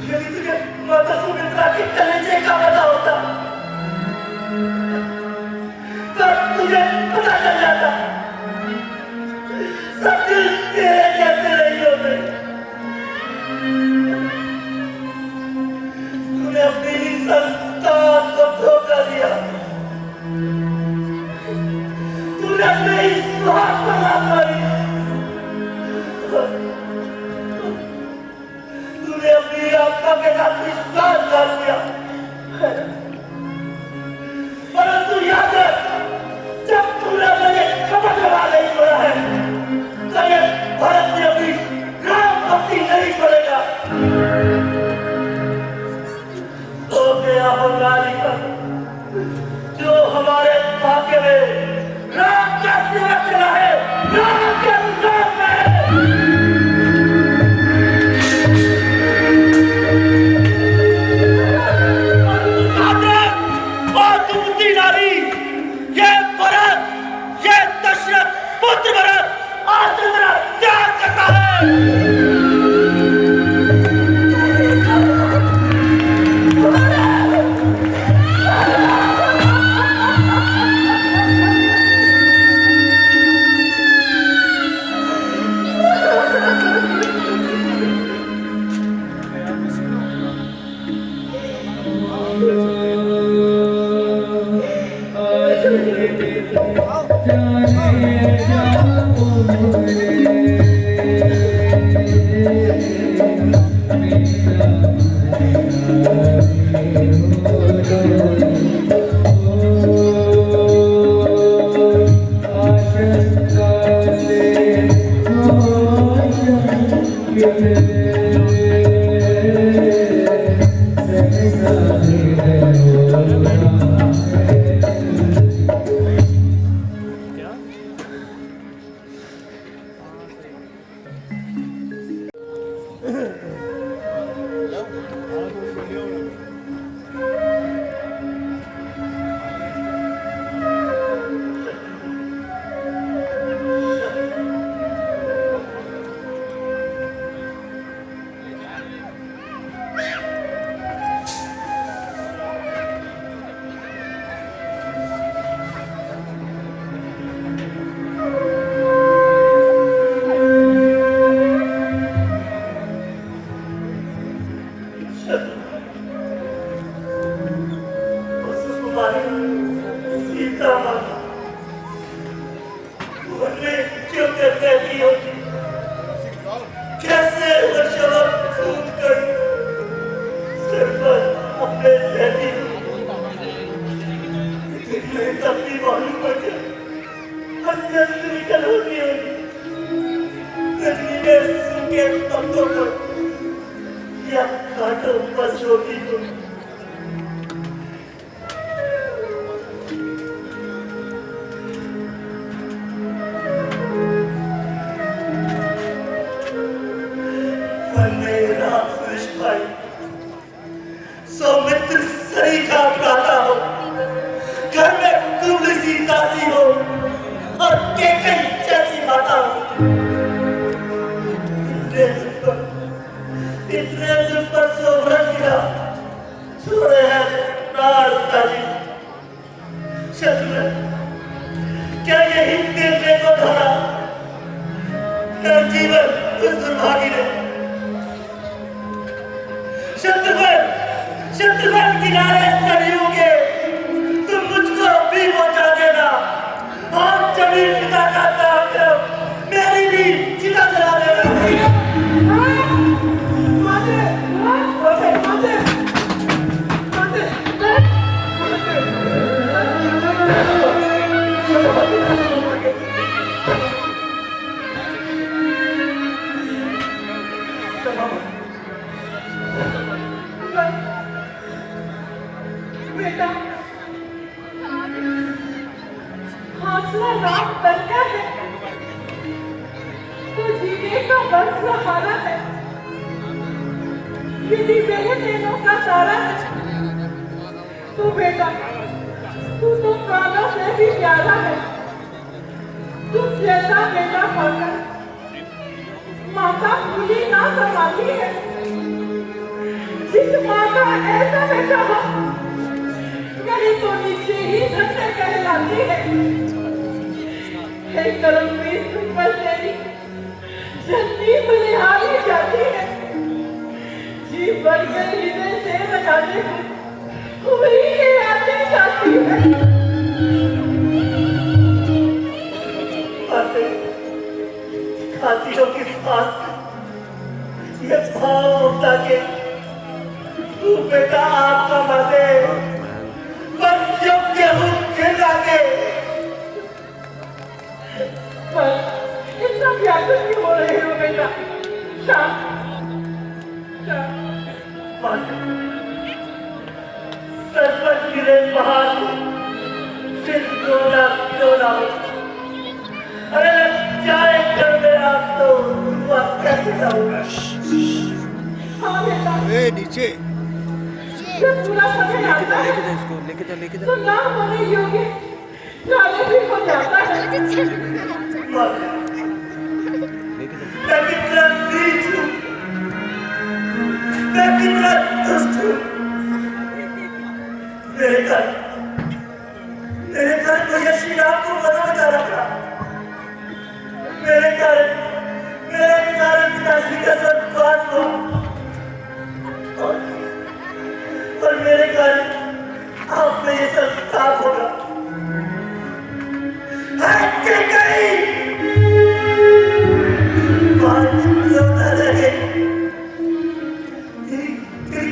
S3: यदि तुझे माता सुमित्रा के कलेजे का पता होता तब तुझे पता चल जाता सब दिल तेरे जैसे नहीं होते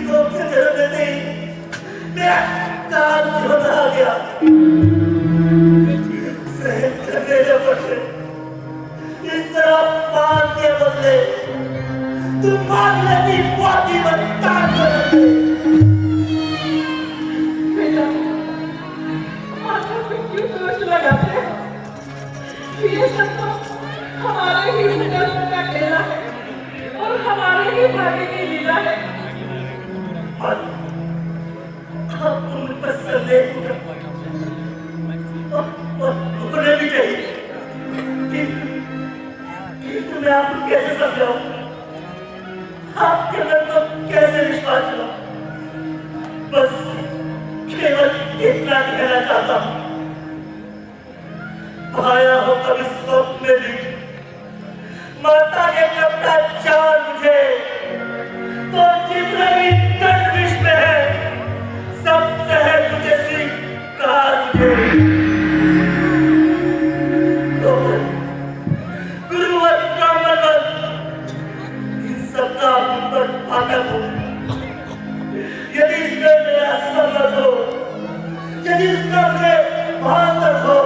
S3: कोख से जन्म लेते ही मेरा कान घबरा गया। सहन करने जब बचे इस तरह पान के बदले तुम मांगने की पाती बनता करते।
S15: बेटा, माथा पे क्यों दोष लगाते हैं? ये सब तो हमारे ही जन्म का खेला है और हमारे ही भाग्य की लीला है।
S3: आप तुम पर संदेह उन्हें भी चाहिए कि तुम्हें आपको कैसे समझाऊं, आपके मन को कैसे विश्वास दिलाऊं। बस केवल इतना कहना चाहता हूं, आया हो कभी स्वप्न में भी माता ने कपड़ा चार मुझे तो जितना भी तट विश्व में है सब सहज मुझे स्वीकार मुझे। गुरुवर ब्राह्मण इन सबका पर आदर हो। यदि इसमें मेरा समझ हो, यदि इसका मुझे भान हो,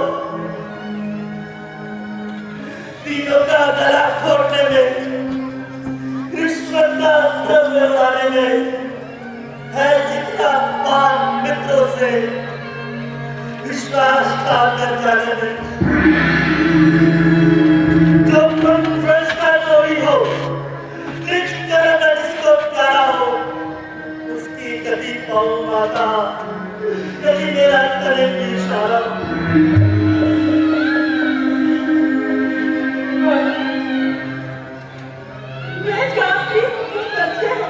S3: तीनों का गला घोटने में, ईश्वर का द्रव्य लाने में है जितना पान मित्रों से विश्वासघात कर जाने में। जो प्रश्न कोई हो, निज कर्म जिसको प्यारा हो, उसकी गति पाऊं माता, यदि मेरा करे भी इशारा।
S15: मैं जानती हूँ तुम सच्चे हो,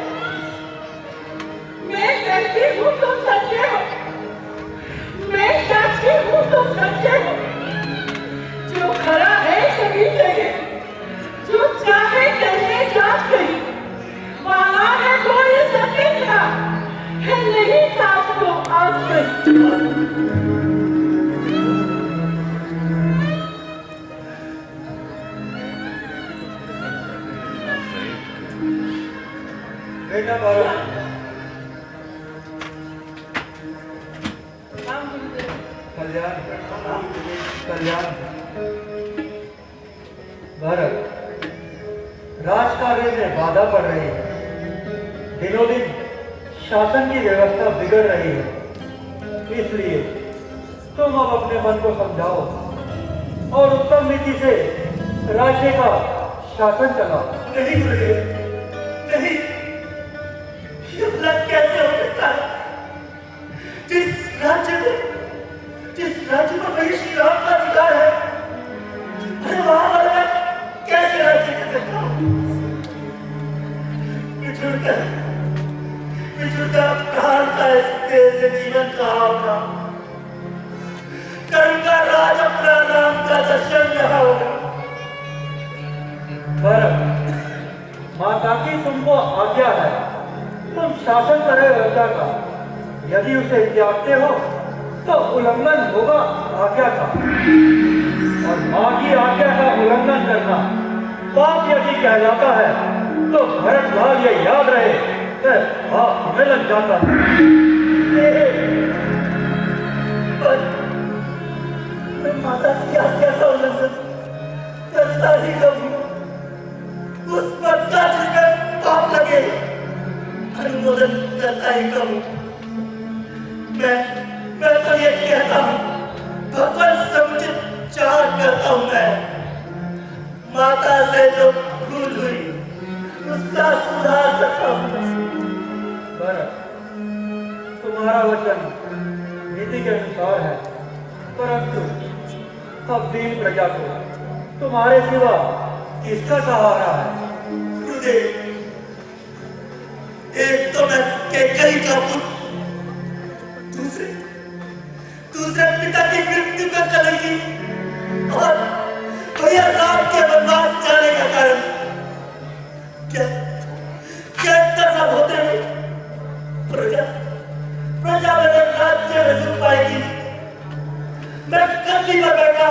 S15: मैं कहती हूँ तुम सच्चे हो, मैं कहती हूँ तुम सच्चे हो। जो खरा है कभी कहे, जो चाहे कहने जात कही, वाला है कोई सत्य का, है नहीं साथ को आज कही।
S3: बेटा भारत, कल्याण कल्याण। भारत, राजकार्य में बाधा पड़ रही है, दिनों दिन शासन की व्यवस्था बिगड़ रही है, इसलिए तुम अब अपने मन को समझाओ और उत्तम नीति से राज्य का शासन चलाओ। नहीं गुरुदेव, नहीं, ये भला कैसे हो सकता है? जिस राज्य में वही श्री राम का अधिकार है, अरे वहां पर मैं कैसे राज्य कर सकता हूँ? बिछुड़कर प्राण का इस देश से जीवन कहा होगा, करूंगा राज अपना नाम का दर्शन यहाँ होगा। भरत, माता की तुमको आज्ञा है, तुम शासन करे राजा का, यदि उसे त्यागते हो तो उल्लंघन होगा आज्ञा का, और माँ की आज्ञा का उल्लंघन करना पाप यदि कहलाता है तो भरतलाल ये याद रहे कि पाप हमें लग जाता है। मैं माता की आज्ञा का उल्लंघन करता ही कभी, उस पद का जिसमें पाप लगे अनुमोदन करता ही कहूँ। मैं तो ये कहता हूँ, भगवान समुचित चार करता हूँ मैं, माता से जो भूल हुई उसका सुधार करता हूँ। भरत, तुम्हारा वचन नीति के अनुसार है, परंतु अब दीन प्रजा को तुम्हारे सिवा किसका सहारा है? गुरुदेव, एक तो मैं कैकेयी का पुत्र, दूसरे पिता की मृत्यु का कलंकी, और भैया राम के वनवास जाने का कारण। क्या इतना सब होते हुए प्रजा मेरे राज्य में सुन पाएगी? मैं गद्दी पर बैठा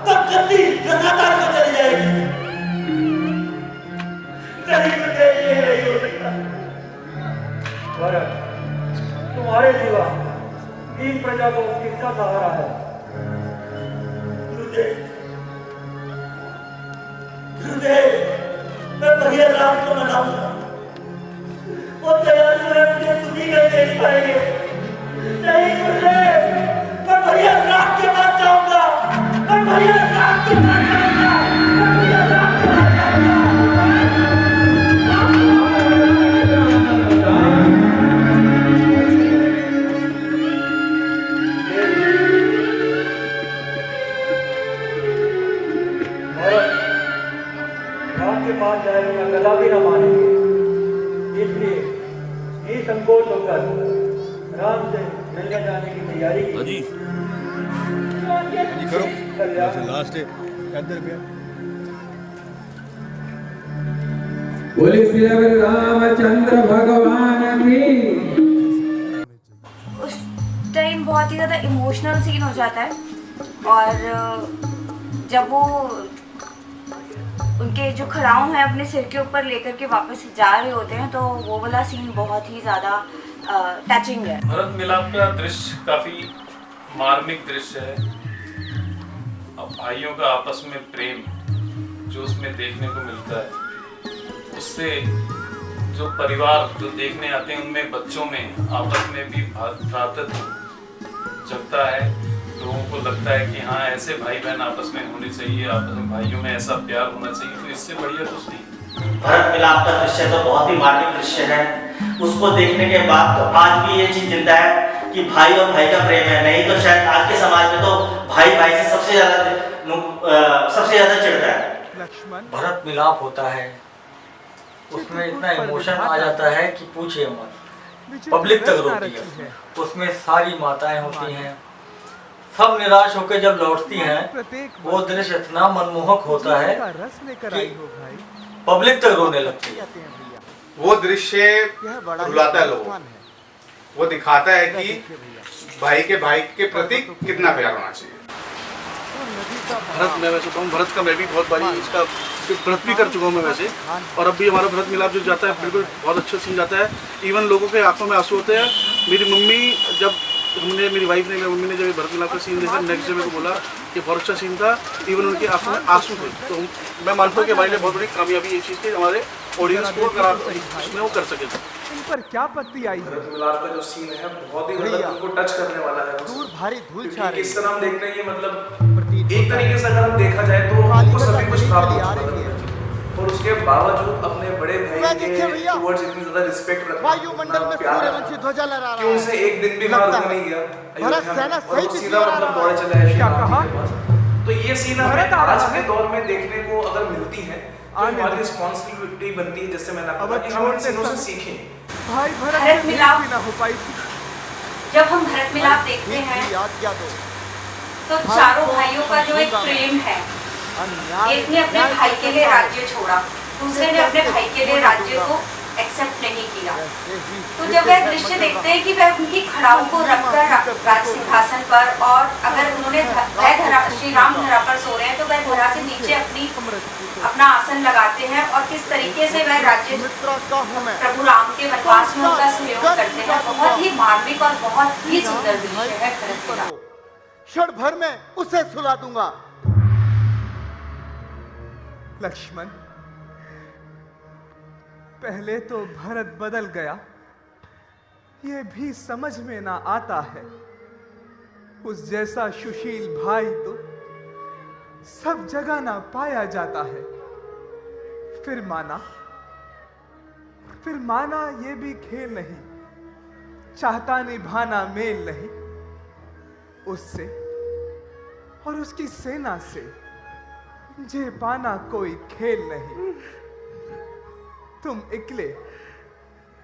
S3: तो गद्दी रसादार को चली जाएगी। नहीं, ये नहीं हो सकता।
S5: भरत, तुम्हारे सिवा तीन प्रजा को किसका सहारा है? मैं भैया राम को मनाऊंगा। वो तैयारी में मुझे तुम्ही नहीं देख पाएंगे। नहीं गुरुदेव, मैं भैया राम के पास जाऊंगा। मैं भैया राम के पास जाऊंगा। मैं भैया राम के पास पास जाएगा कदापि न मानेंगे। इसलिए निसंकोच होकर राम से मिलने जाने की तैयारी की।
S7: लास्ट
S16: बोले श्री रामचंद्र भगवान की।
S4: उस टाइम बहुत ही ज़्यादा इमोशनल सीन हो जाता है और जब वो उनके जो खड़ाऊ हैं अपने सिर के ऊपर लेकर के वापस जा रहे होते हैं तो वो वाला सीन बहुत ही ज़्यादा टचिंग है।
S8: भरत मिलाप का दृश्य काफ़ी मार्मिक दृश्य है। अब भाइयों का आपस में प्रेम जो उसमें देखने को मिलता है, उससे जो परिवार जो देखने आते हैं उनमें बच्चों में आपस में भी भ्रातृत्व जगता है। लोगों को लगता है कि हाँ ऐसे भाई बहन आपस में होने चाहिए, आपस में भाइयों में ऐसा प्यार होना चाहिए, तो इससे बढ़िया कुछ नहीं।
S3: भरत मिलाप का दृश्य तो बहुत ही मार्मिक दृश्य है। उसको देखने के बाद तो आज भी ये चीज जिंदा है कि भाई और भाई का प्रेम है। नहीं तो शायद आज के समाज में तो भाई भाई से सबसे ज्यादा चिढ़ता है। भरत मिलाप होता है, उसमें इतना इमोशन आ जाता है कि पूछिए मत। पब्लिक तक रोती है। उसमें सारी माताएं होती हैं, सब निराश होकर जब लौटती हैं, वो दृश्य इतना मनमोहक होता है कि पब्लिक तक रोने लगती है।
S17: वो दृश्य रुलाता है लोगों को। वो दिखाता है कि भाई के प्रति कितना प्यार होना चाहिए।
S10: भरत मैं वैसे कहूँ, भरत का मैं भी बहुत बारी इसका व्रत भी कर चुका हूँ मैं वैसे। और अब भी हमारा भरत मिलाप जो जाता है बिल्कुल बहुत अच्छा सीन जाता है। इवन लोगों के आंखों में आंसू होते हैं। मेरी मम्मी जब मेरी वाइफ ने मेरी मम्मी ने जब भरत मिलाप का सीन देखा, नेक्स्ट डे मेरे को बोला कि बहुत अच्छा सीन था। इवन उनकी आंखों में आंसू थे। तो मैं मानता हूँ कि हमारे लिए बहुत बड़ी कामयाबी ये चीज़ थी, हमारे ऑडियंस को उसमें वो कर सके थे।
S6: इन पर क्या पत्ती आई?
S10: भरत मिलाप का जो सीन है बहुत ही मतलब उनको टच करने वाला है।
S13: दूर भारी धूल छा रही है।
S10: इस तरह हम देखते हैं ये मतलब एक तरीके से अगर हम देखा जाए तो उनको सभी कुछ प्राप्त होता है और उसके बावजूद अपने बड़े भाई के टुवर्ड्स इतनी ज्यादा रिस्पेक्ट रखना,
S13: वायुमंडल में सूर्यवंशी ध्वजा लहरा रहा है
S10: कि उनसे एक दिन भी बाहर रुकने नहीं गया।
S13: भरत सेना सही
S10: और सीधा मतलब दौड़े चले आए क्या कहा। तो ये सीन हमें आज के दौर में देखने को अगर मिलती है तो हमारी रिस्पॉन्सिबिलिटी बनती है, जैसे मैंने कहा कि हम इन सीनों से सीखें।
S6: भाई
S4: भरत मिलाप
S6: ना हो पाई।
S4: जब हम भरत मिलाप देखते हैं तो चारों भाइयों का जो एक प्रेम है, एक ने अपने भाई के लिए राज्य छोड़ा, दूसरे ने अपने भाई के लिए राज्य को एक्सेप्ट नहीं किया। तो जब वह दृश्य देखते हैं कि वह उनकी खड़ाऊ को रखकर राज सिंहासन पर, और अगर उन्होंने श्री राम धरा पर सो रहे हैं तो वह धरा से नीचे अपना आसन लगाते हैं और किस तरीके से वह राज्य प्रभु राम के वनवास में उनका सहयोग करते हैं। बहुत ही मार्मिक और बहुत ही सुंदर दृश्य है भरत मिलाप।
S13: क्षण भर में उसे सुला दूंगा।
S6: लक्ष्मण, पहले तो भरत बदल गया, यह भी समझ में ना आता है। उस जैसा सुशील भाई तो सब जगह ना पाया जाता है। फिर माना ये भी खेल नहीं, चाहता निभाना मेल नहीं। उससे और उसकी सेना से जे पाना कोई खेल नहीं। तुम इकले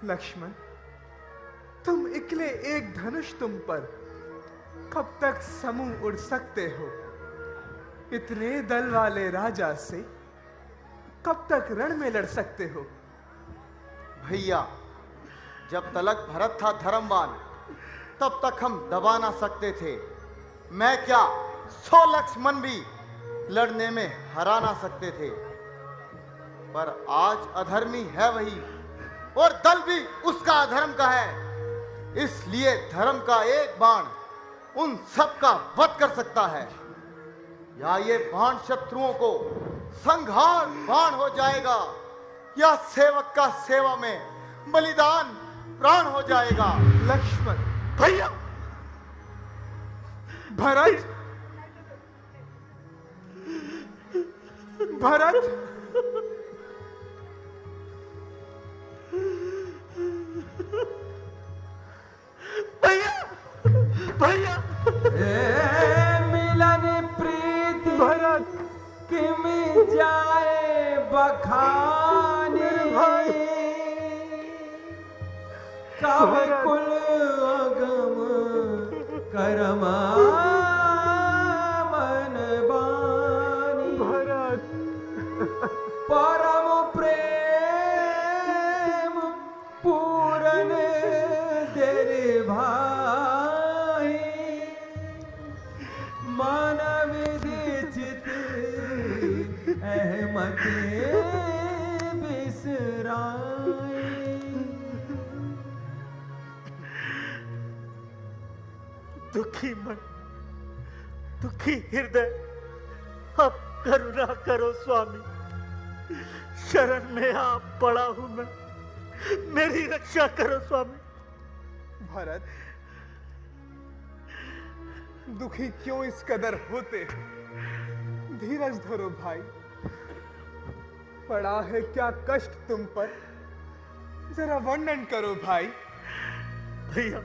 S6: लक्ष्मण, तुम इकले एक धनुष तुम पर कब तक समूह उड़ सकते हो? इतने दल वाले राजा से कब तक रण में लड़ सकते हो?
S13: भैया, जब तलक भरत था धर्मवान तब तक हम दबा ना सकते थे। मैं क्या 100 लक्ष्मण भी लड़ने में हरा ना सकते थे। पर आज अधर्मी है वही और दल भी उसका अधर्म का है। इसलिए धर्म का एक बाण उन सब का वध कर सकता है, या ये बाण शत्रुओं को संहार बाण हो जाएगा, या सेवक का सेवा में बलिदान प्राण हो जाएगा।
S6: लक्ष्मण,
S13: भैया,
S6: भरत, भरत,
S13: भैया, भैया,
S16: मिलन प्रीत
S6: भरत
S16: किम जाए बखाने, कब कुल अगम करमा मन बानी,
S6: भरत,
S16: परम प्रेम पूरन तेरे भाई, मन विदिचित अहमद बिसराए।
S13: दुखी मन, दुखी हृदय, अब करुणा करो स्वामी, शरण में आप पड़ा हूं मैं, मेरी रक्षा करो स्वामी।
S6: भरत, दुखी क्यों इस कदर होते? धीरज धरो भाई, पड़ा है क्या कष्ट तुम पर, जरा वर्णन करो भाई।
S13: भैया,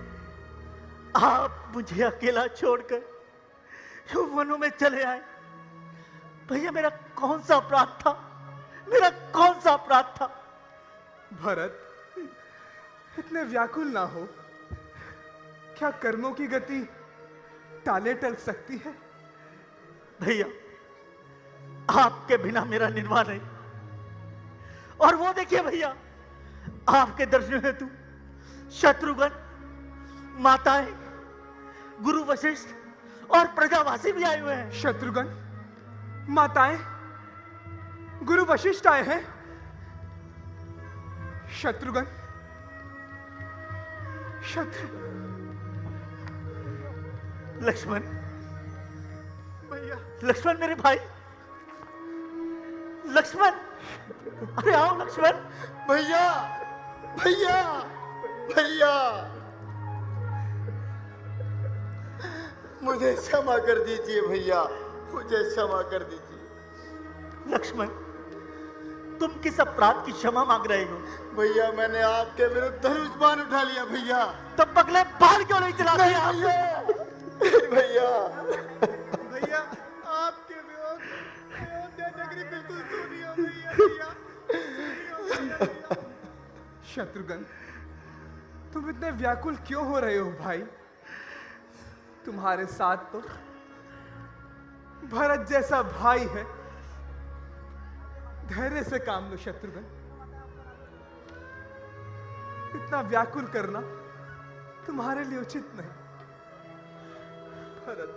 S13: आप मुझे अकेला छोड़कर वनों में चले आए। भैया, मेरा कौन सा अपराध था, मेरा कौन सा अपराध था?
S6: भरत, इतने व्याकुल ना हो। क्या कर्मों की गति टाले टल सकती है?
S13: भैया, आपके बिना मेरा निर्वाह नहीं। और वो देखिए भैया, आपके दर्शन हेतु शत्रुघ्न, माताएं, गुरु वशिष्ठ और प्रजावासी भी आए हुए हैं।
S6: शत्रुघ्न, माताएं, गुरु वशिष्ठ आए हैं। शत्रुघ्न, शत्रुघ्न,
S13: लक्ष्मण,
S6: भैया,
S13: लक्ष्मण मेरे भाई, लक्ष्मण, अरे आओ लक्ष्मण। भैया, भैया, भैया, मुझे क्षमा कर दीजिए भैया, मुझे क्षमा कर दीजिए। लक्ष्मण, तुम किस अपराध की क्षमा मांग रहे हो? भैया, मैंने आपके विरुद्ध धनुष बाण उठा लिया भैया। तो पगले बाण क्यों नहीं चला दिया? भैया, भैया, आपके विरोध नगरी बिल्कुल सुनी हो गई है भैया।
S6: शत्रुघ्न, तुम इतने व्याकुल क्यों हो रहे हो भाई? तुम्हारे साथ तो भरत जैसा भाई है। धैर्य से काम लो शत्रुघ्न, इतना व्याकुल करना तुम्हारे लिए उचित नहीं। भरत,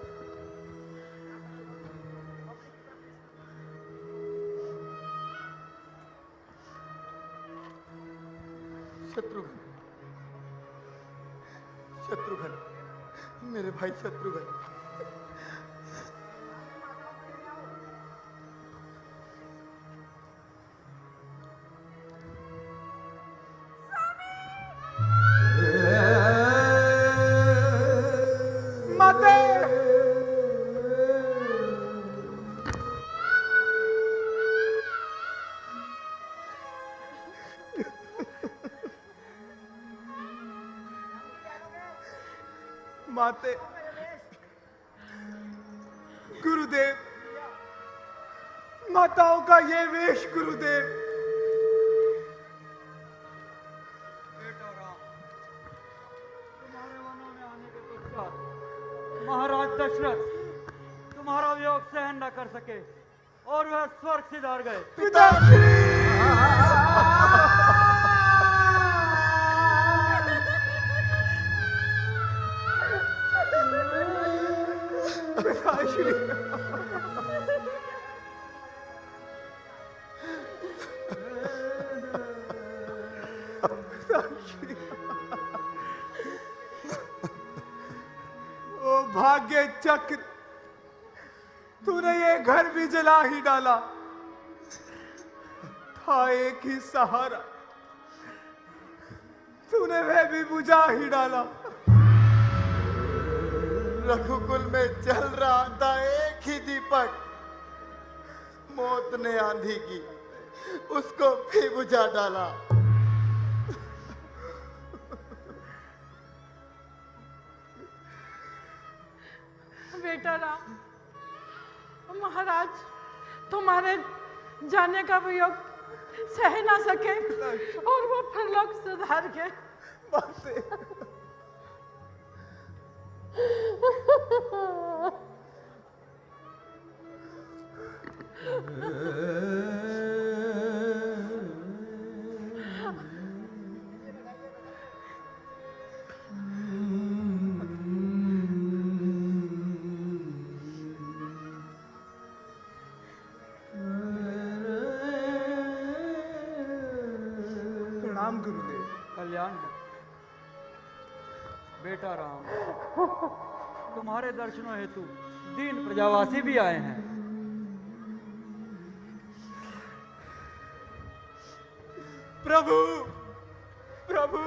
S13: शत्रुघ्न, शत्रुघ्न, मेरे भाई शत्रुघ्न,
S6: माते, माते, गुरुदेव, माताओं का ये वेश गुरुदेव।
S12: महाराज दशरथ तुम्हारा वियोग सहन न कर सके और वह स्वर्ग सिधार गए।
S6: पिताश्री, पिताश्री, भाग्य चक्र, तूने ये घर भी जला ही डाला। था एक ही सहारा, तूने वह भी बुझा ही डाला।
S9: रघुकुल में जल रहा था एक ही दीपक, मौत ने आंधी की उसको भी बुझा डाला।
S18: बेटा राम, महाराज तुम्हारे जाने का वियोग सह ना सके और वो परलोक सुधार के
S6: प्रणाम गुरुदेव।
S12: कल्याण बेटा राम, तुम्हारे दर्शनों हेतु दीन प्रजावासी भी आए हैं।
S6: प्रभु प्रभु,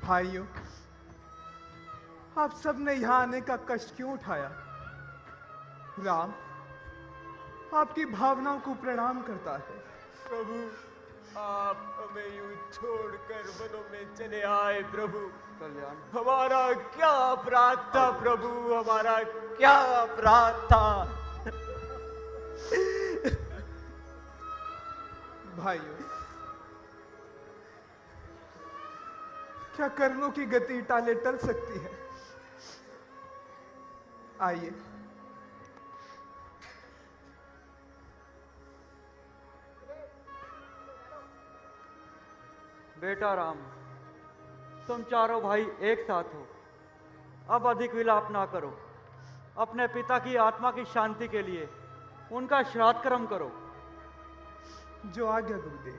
S6: भाइयों, आप सब ने यहां आने का कष्ट क्यों उठाया? राम आपकी भावनाओं को प्रणाम करता है।
S13: प्रभु, आप हमें यूं छोड़कर वनों में चले आए। प्रभु,
S12: कल्याण
S13: हमारा क्या अपराध था? प्रभु, हमारा क्या अपराध था?
S6: भाइयों, क्या कर्मों की गति टाले टल सकती है? आइए
S12: बेटा राम, तुम चारों भाई एक साथ हो, अब अधिक विलाप ना करो। अपने पिता की आत्मा की शांति के लिए उनका श्राद्ध कर्म करो।
S6: जो आज्ञा गुरुदेव।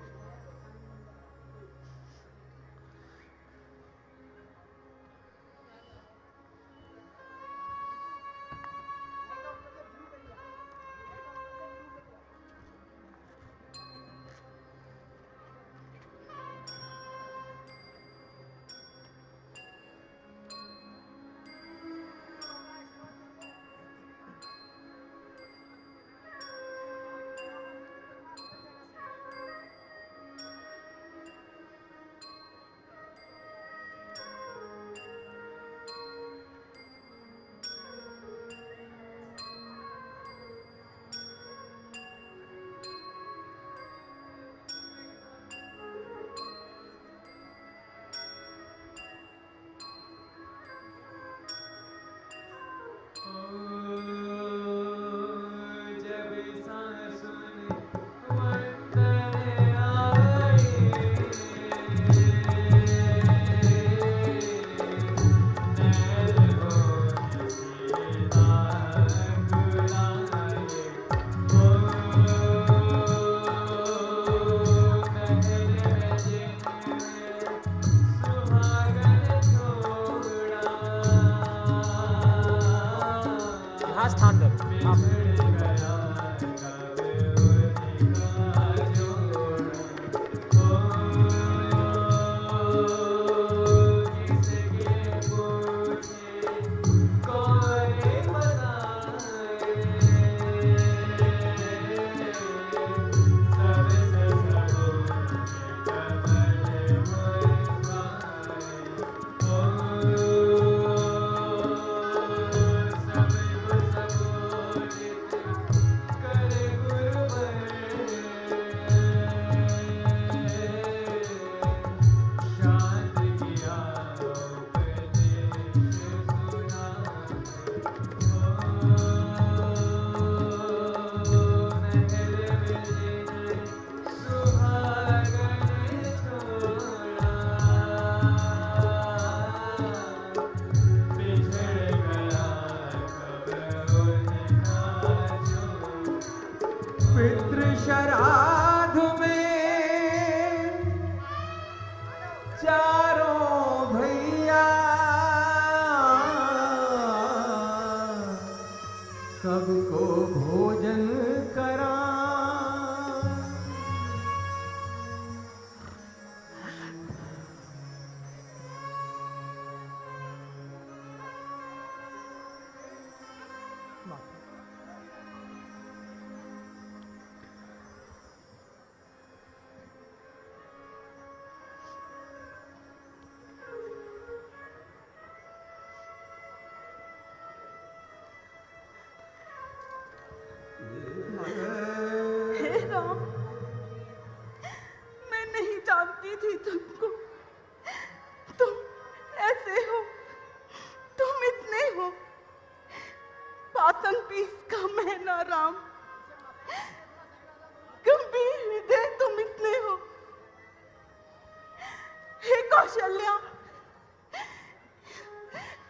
S18: कौशल्या,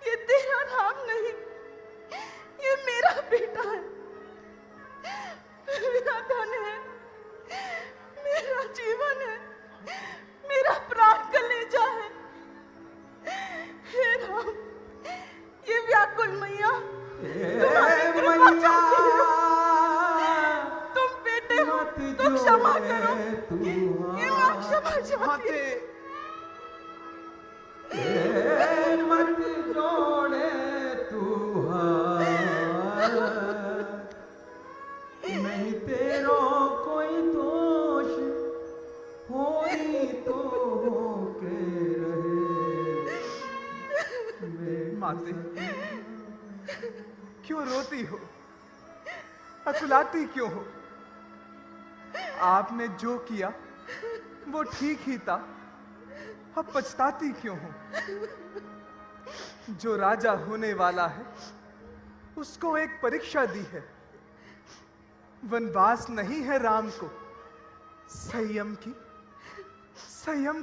S18: ये तेरा नाम नहीं, ये मेरा बेटा है, मेरा धन है, मेरा जीवन है, मेरा प्राण कलेजा है। हे राम, ये व्याकुल मैया तुम्हारी कृपा चाहती है। तुम बेटे हो तो क्षमा करो, ये मां क्षमा चाहती है।
S16: मत जोड़े तू हाथ, नहीं तेरो कोई दोष होई तो होके रहे।
S6: माते, क्यों रोती हो, अकुलाती क्यों हो? आपने जो किया वो ठीक ही था, अब पछताती क्यों हो? जो राजा होने वाला है उसको एक परीक्षा दी है। वनवास नहीं है राम को, संयम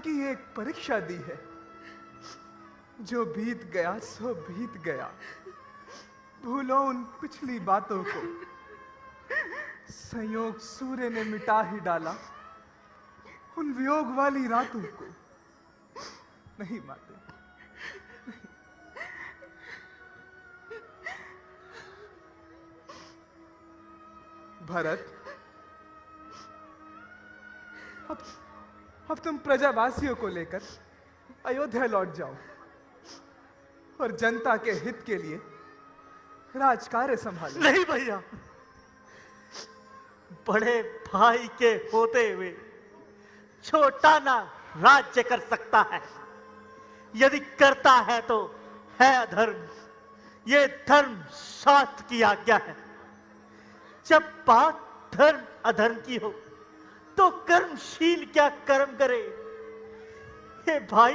S6: की एक परीक्षा दी है। जो बीत गया सो बीत गया, भूलो उन पिछली बातों को। संयोग सूर्य ने मिटा ही डाला उन वियोग वाली रातों को। नहीं माते, भरत, अब तुम प्रजावासियों को लेकर अयोध्या लौट जाओ और जनता के हित के लिए राजकार्य संभालो।
S13: नहीं भैया, बड़े भाई के होते हुए छोटा ना राज्य कर सकता है। यदि करता है तो है अधर्म। ये धर्म शास्त्र की आज्ञा है। जब बात धर्म अधर्म की हो तो कर्मशील क्या कर्म करे। हे भाई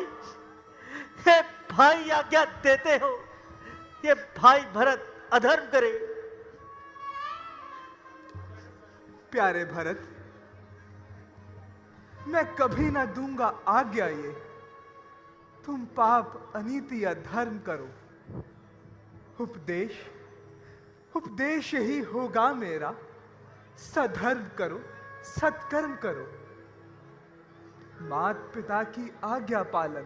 S13: आज्ञा देते हो, ये भाई भरत अधर्म करे।
S6: प्यारे भरत, मैं कभी ना दूंगा आज्ञा ये तुम पाप अनीति अधर्म करो। उपदेश ही होगा मेरा, सधर्म करो, सत्कर्म करो। मात पिता की आज्ञा पालन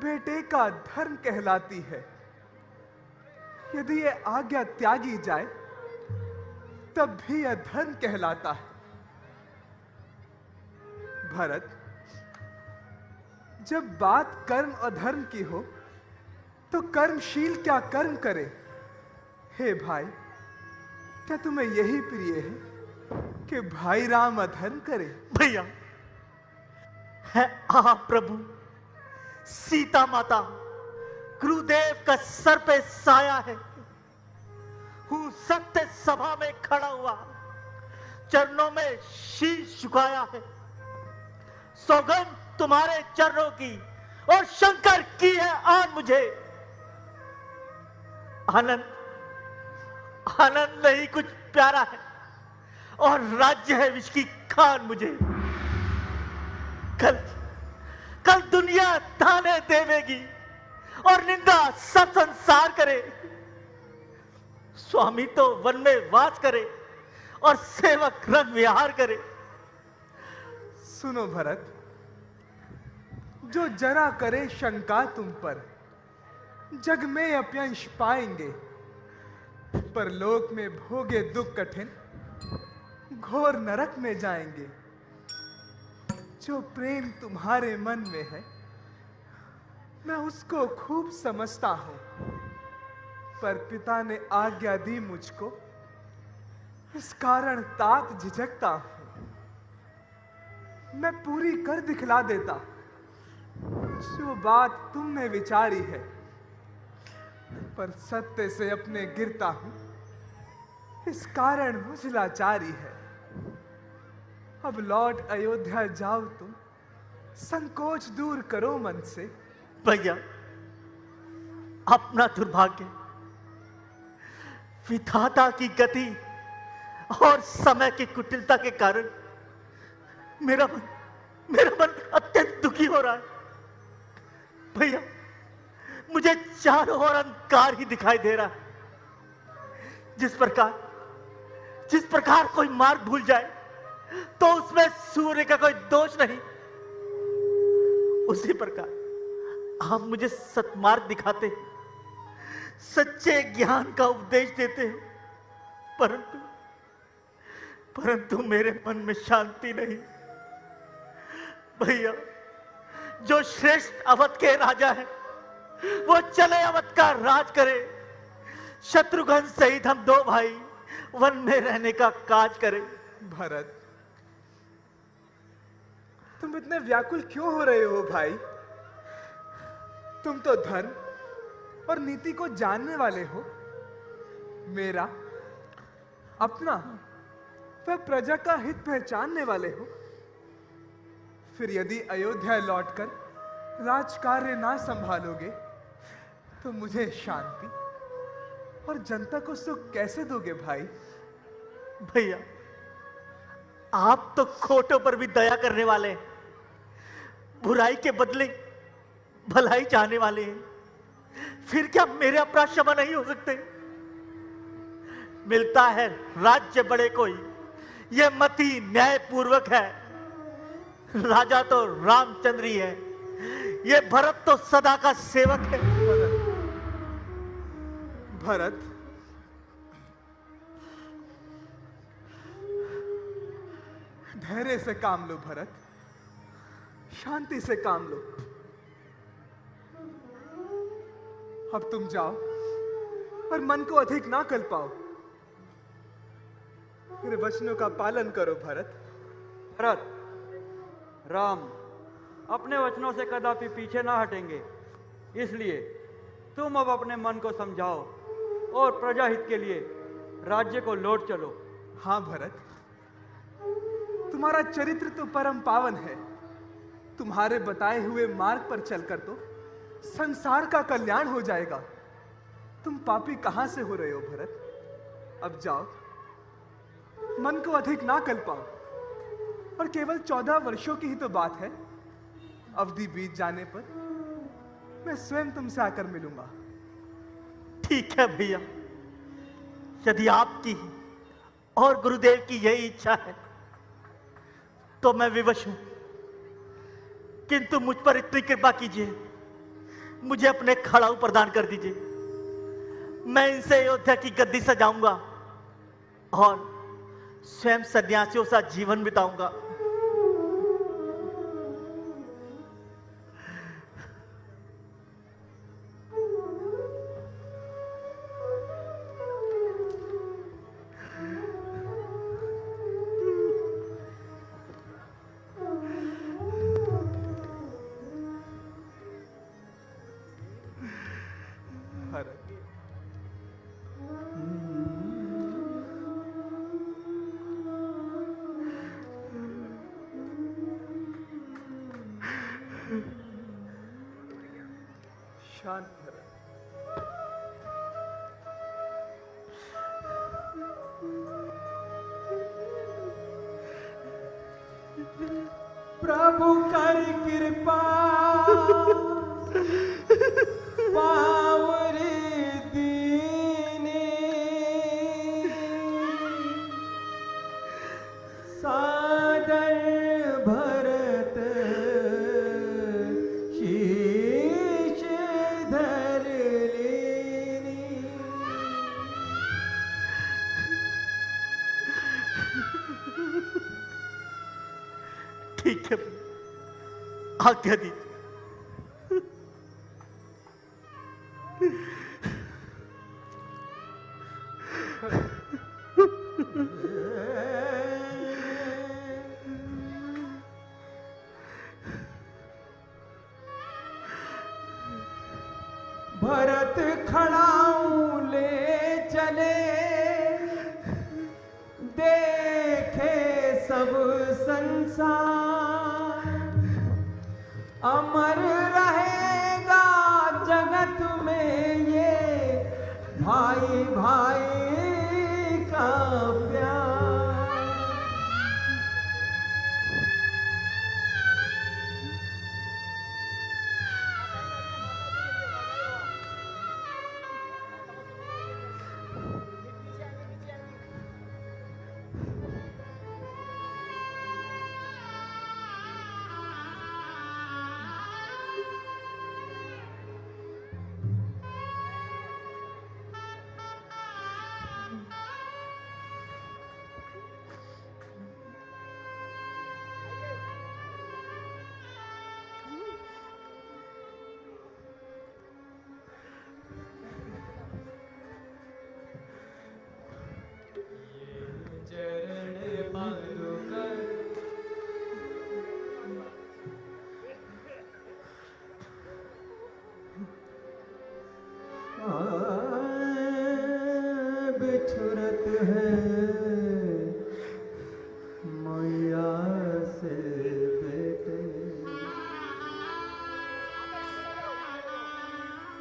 S6: बेटे का धर्म कहलाती है। यदि ये आज्ञा त्यागी जाए तब भी अधर्म कहलाता है। भरत, जब बात कर्म अधर्म की हो तो कर्मशील क्या कर्म करे। हे भाई, क्या तुम्हें यही प्रिय है कि भाई राम अधर्म करे?
S13: भैया, है आप प्रभु, सीता माता, गुरुदेव का सर पे साया है। हूं सत्य सभा में खड़ा हुआ, चरणों में शीश झुकाया है। सौगंध तुम्हारे चरणों की और शंकर की है आन मुझे। आनंद नहीं कुछ प्यारा है और राज्य है विष की खान मुझे। कल दुनिया ताने देवेगी और निंदा सब संसार करे। स्वामी तो वन में वास करे और सेवक रंग विहार करे।
S6: सुनो भरत, जो जरा करे शंका तुम पर, जग में अपयंश पाएंगे। पर लोक में भोगे दुख कठिन, घोर नरक में जाएंगे। जो प्रेम तुम्हारे मन में है मैं उसको खूब समझता हूं, पर पिता ने आज्ञा दी मुझको, इस कारण तात झिझकता हूं। मैं पूरी कर दिखला देता जो बात तुमने विचारी है, पर सत्य से अपने गिरता हूं, इस कारण मुझ लाचारी है। अब लौट अयोध्या जाओ तुम, संकोच दूर करो मन से।
S13: भैया, अपना दुर्भाग्य, विधाता की गति और समय की कुटिलता के कारण मेरा मन अत्यंत दुखी हो रहा है। भैया मुझे चारों ओर अंधकार ही दिखाई दे रहा है। जिस प्रकार कोई मार्ग भूल जाए तो उसमें सूर्य का कोई दोष नहीं, उसी प्रकार आप मुझे सत्मार्ग दिखाते, सच्चे ज्ञान का उपदेश देते हैं, परंतु मेरे मन में शांति नहीं। भैया जो श्रेष्ठ अवध के राजा है वो चले अवध का राज करे, शत्रुघ्न सहित हम दो भाई वन में रहने का काज करें।
S6: भरत, तुम इतने व्याकुल क्यों हो रहे हो भाई? तुम तो धर्म और नीति को जानने वाले हो। मेरा अपना वह प्रजा का हित पहचानने वाले हो। फिर यदि अयोध्या लौटकर राजकार्य ना संभालोगे तो मुझे शांति और जनता को सुख कैसे दोगे भाई?
S13: भैया आप तो खोटों पर भी दया करने वाले हैं, बुराई के बदले भलाई चाहने वाले हैं। फिर क्या मेरे अपराध क्षमा नहीं हो सकते? मिलता है राज्य बड़े को ही, यह मति न्यायपूर्वक है। राजा तो रामचंद्र ही है, ये भरत तो सदा का सेवक है।
S6: भरत, धैर्य से काम लो भरत, शांति से काम लो। अब तुम जाओ और मन को अधिक ना कल्पाओ, मेरे वचनों का पालन करो भरत।
S12: भरत, राम अपने वचनों से कदापि पीछे ना हटेंगे, इसलिए तुम अब अपने मन को समझाओ और प्रजाहित के लिए राज्य को लौट चलो।
S6: हाँ भरत, तुम्हारा चरित्र तो परम पावन है। तुम्हारे बताए हुए मार्ग पर चलकर तो संसार का कल्याण हो जाएगा। तुम पापी कहां से हो रहे हो भरत? अब जाओ, मन को अधिक ना कल्पाओ। और केवल 14 वर्षों की ही तो बात है। अवधि बीत जाने पर मैं स्वयं तुमसे आकर मिलूंगा।
S13: ठीक है भैया, यदि आपकी और गुरुदेव की यही इच्छा है तो मैं विवश हूं, किंतु मुझ पर इतनी कृपा कीजिए, मुझे अपने खड़ाऊ प्रदान कर दीजिए। मैं इनसे अयोध्या की गद्दी सजाऊंगा और स्वयं सन्यासियों सा जीवन बिताऊंगा।
S6: शांत भरत।
S16: प्रभु कर कृपा पावरे दीने सादर भरत शीश धर लेनी।
S13: ठीक है, आज्ञा दीजिए।
S16: भरत खड़ाऊ ले चले देखे सब संसार, अमर रहेगा जगत में ये भाई भाई का प्यार।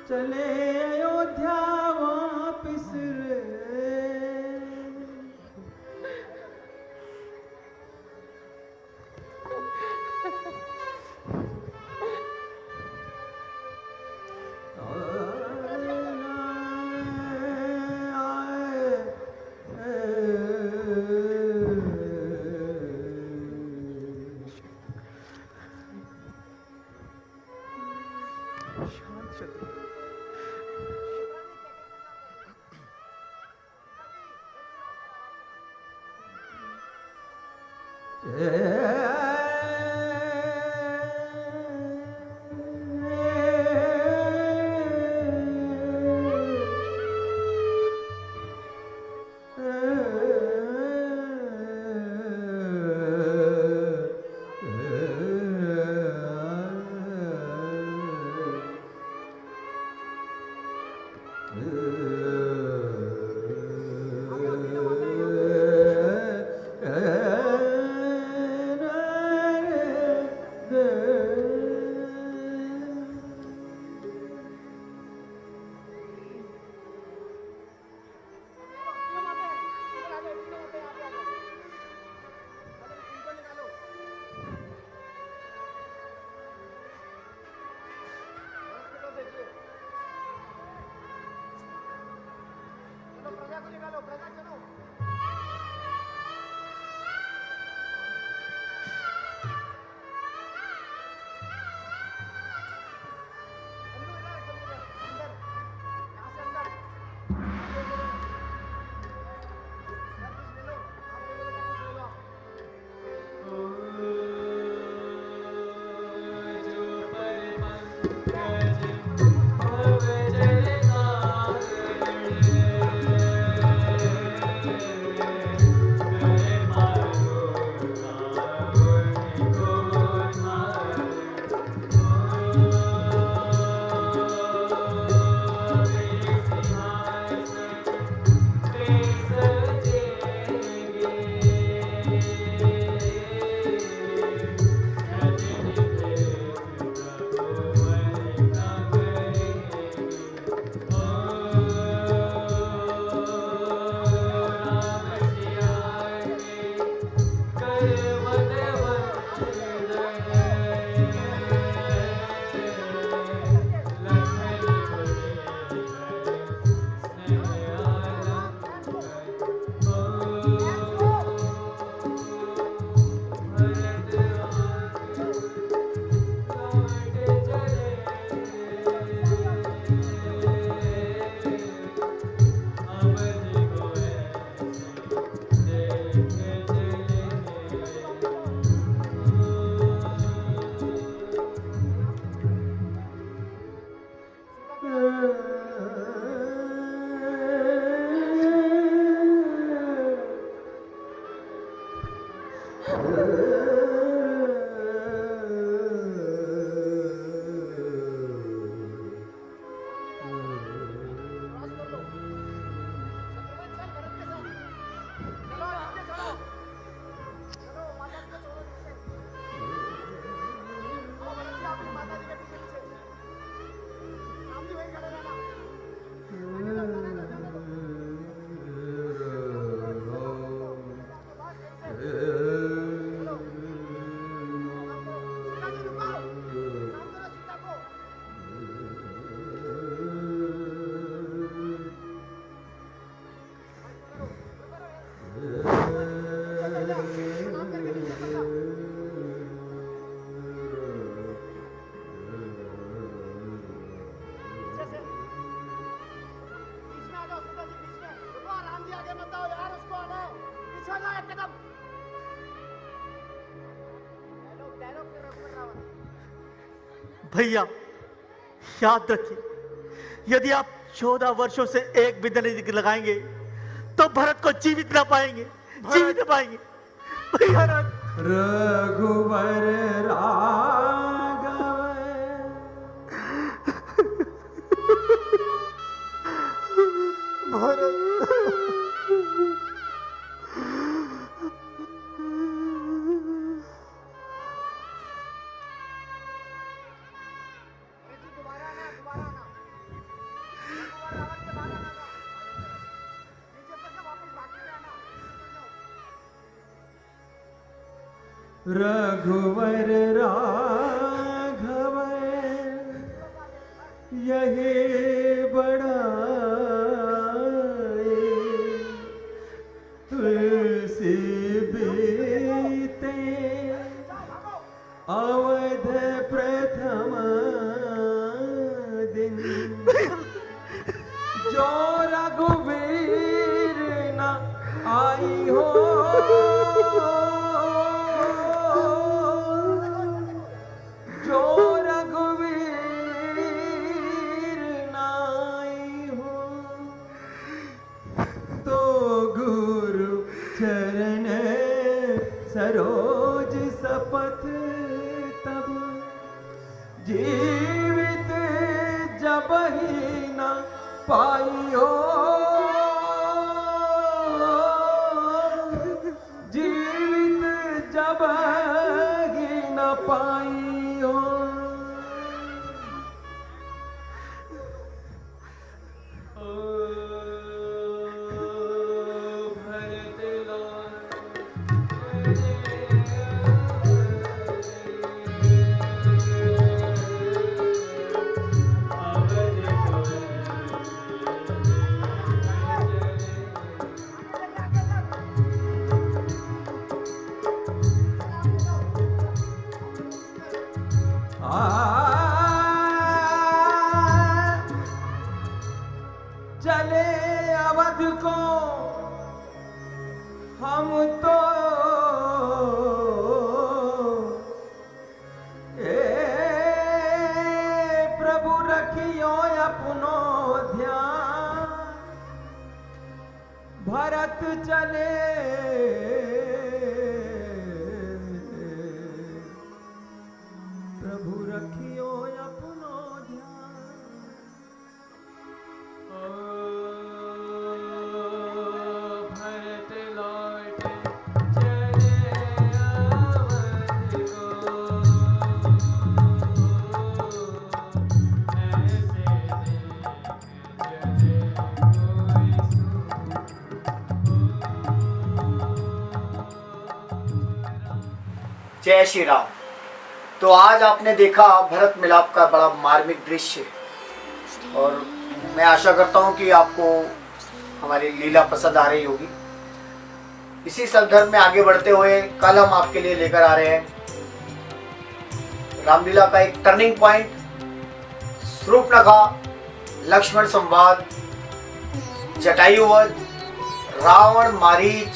S16: चले अयोध्या वापिस रे।
S13: भैया याद रखिए, यदि आप 14 वर्षों से एक भी दिन नहीं लगाएंगे तो भरत को जीवित ना पाएंगे, जीवित ना पाएंगे भैया।
S16: रघुवर राघव
S13: भरत
S16: रघुवर राघव यही बड़ाई तुलसी बीते अवध प्रथम दिन जो रघुवीर न आई हो जो रघुवीर नाई हो तो गुरु चरण सरोज सपथ तब जीवित जब ही न पाई हो जीवित जब ही न पाई हो चले अवध को हम तो प्रभु रखियो अपनो ध्यान भरत चले प्रभु रखियो अपनो भरत लौट चले अवध को ऐसे देख
S9: जय श्री राम। तो आज आपने देखा भरत मिलाप का बड़ा मार्मिक दृश्य और मैं आशा करता हूं कि आपको हमारी लीला पसंद आ रही होगी। इसी संदर्भ में आगे बढ़ते हुए कल हम आपके लिए लेकर आ रहे हैं रामलीला का एक टर्निंग पॉइंट, शूर्पणखा लक्ष्मण संवाद, जटायुवध, रावण मारीच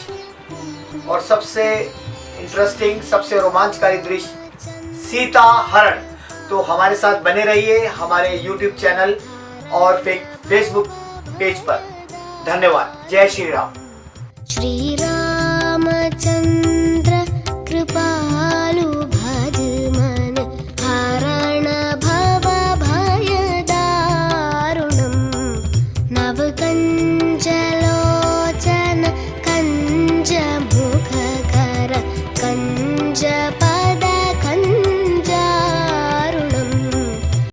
S9: और सबसे इंटरेस्टिंग, सबसे रोमांचकारी दृश्य सीता हरण। तो हमारे साथ बने रहिए हमारे YouTube चैनल और फेसबुक पेज पर। धन्यवाद। जय श्री राम।
S19: श्री रामचंद्र कृपा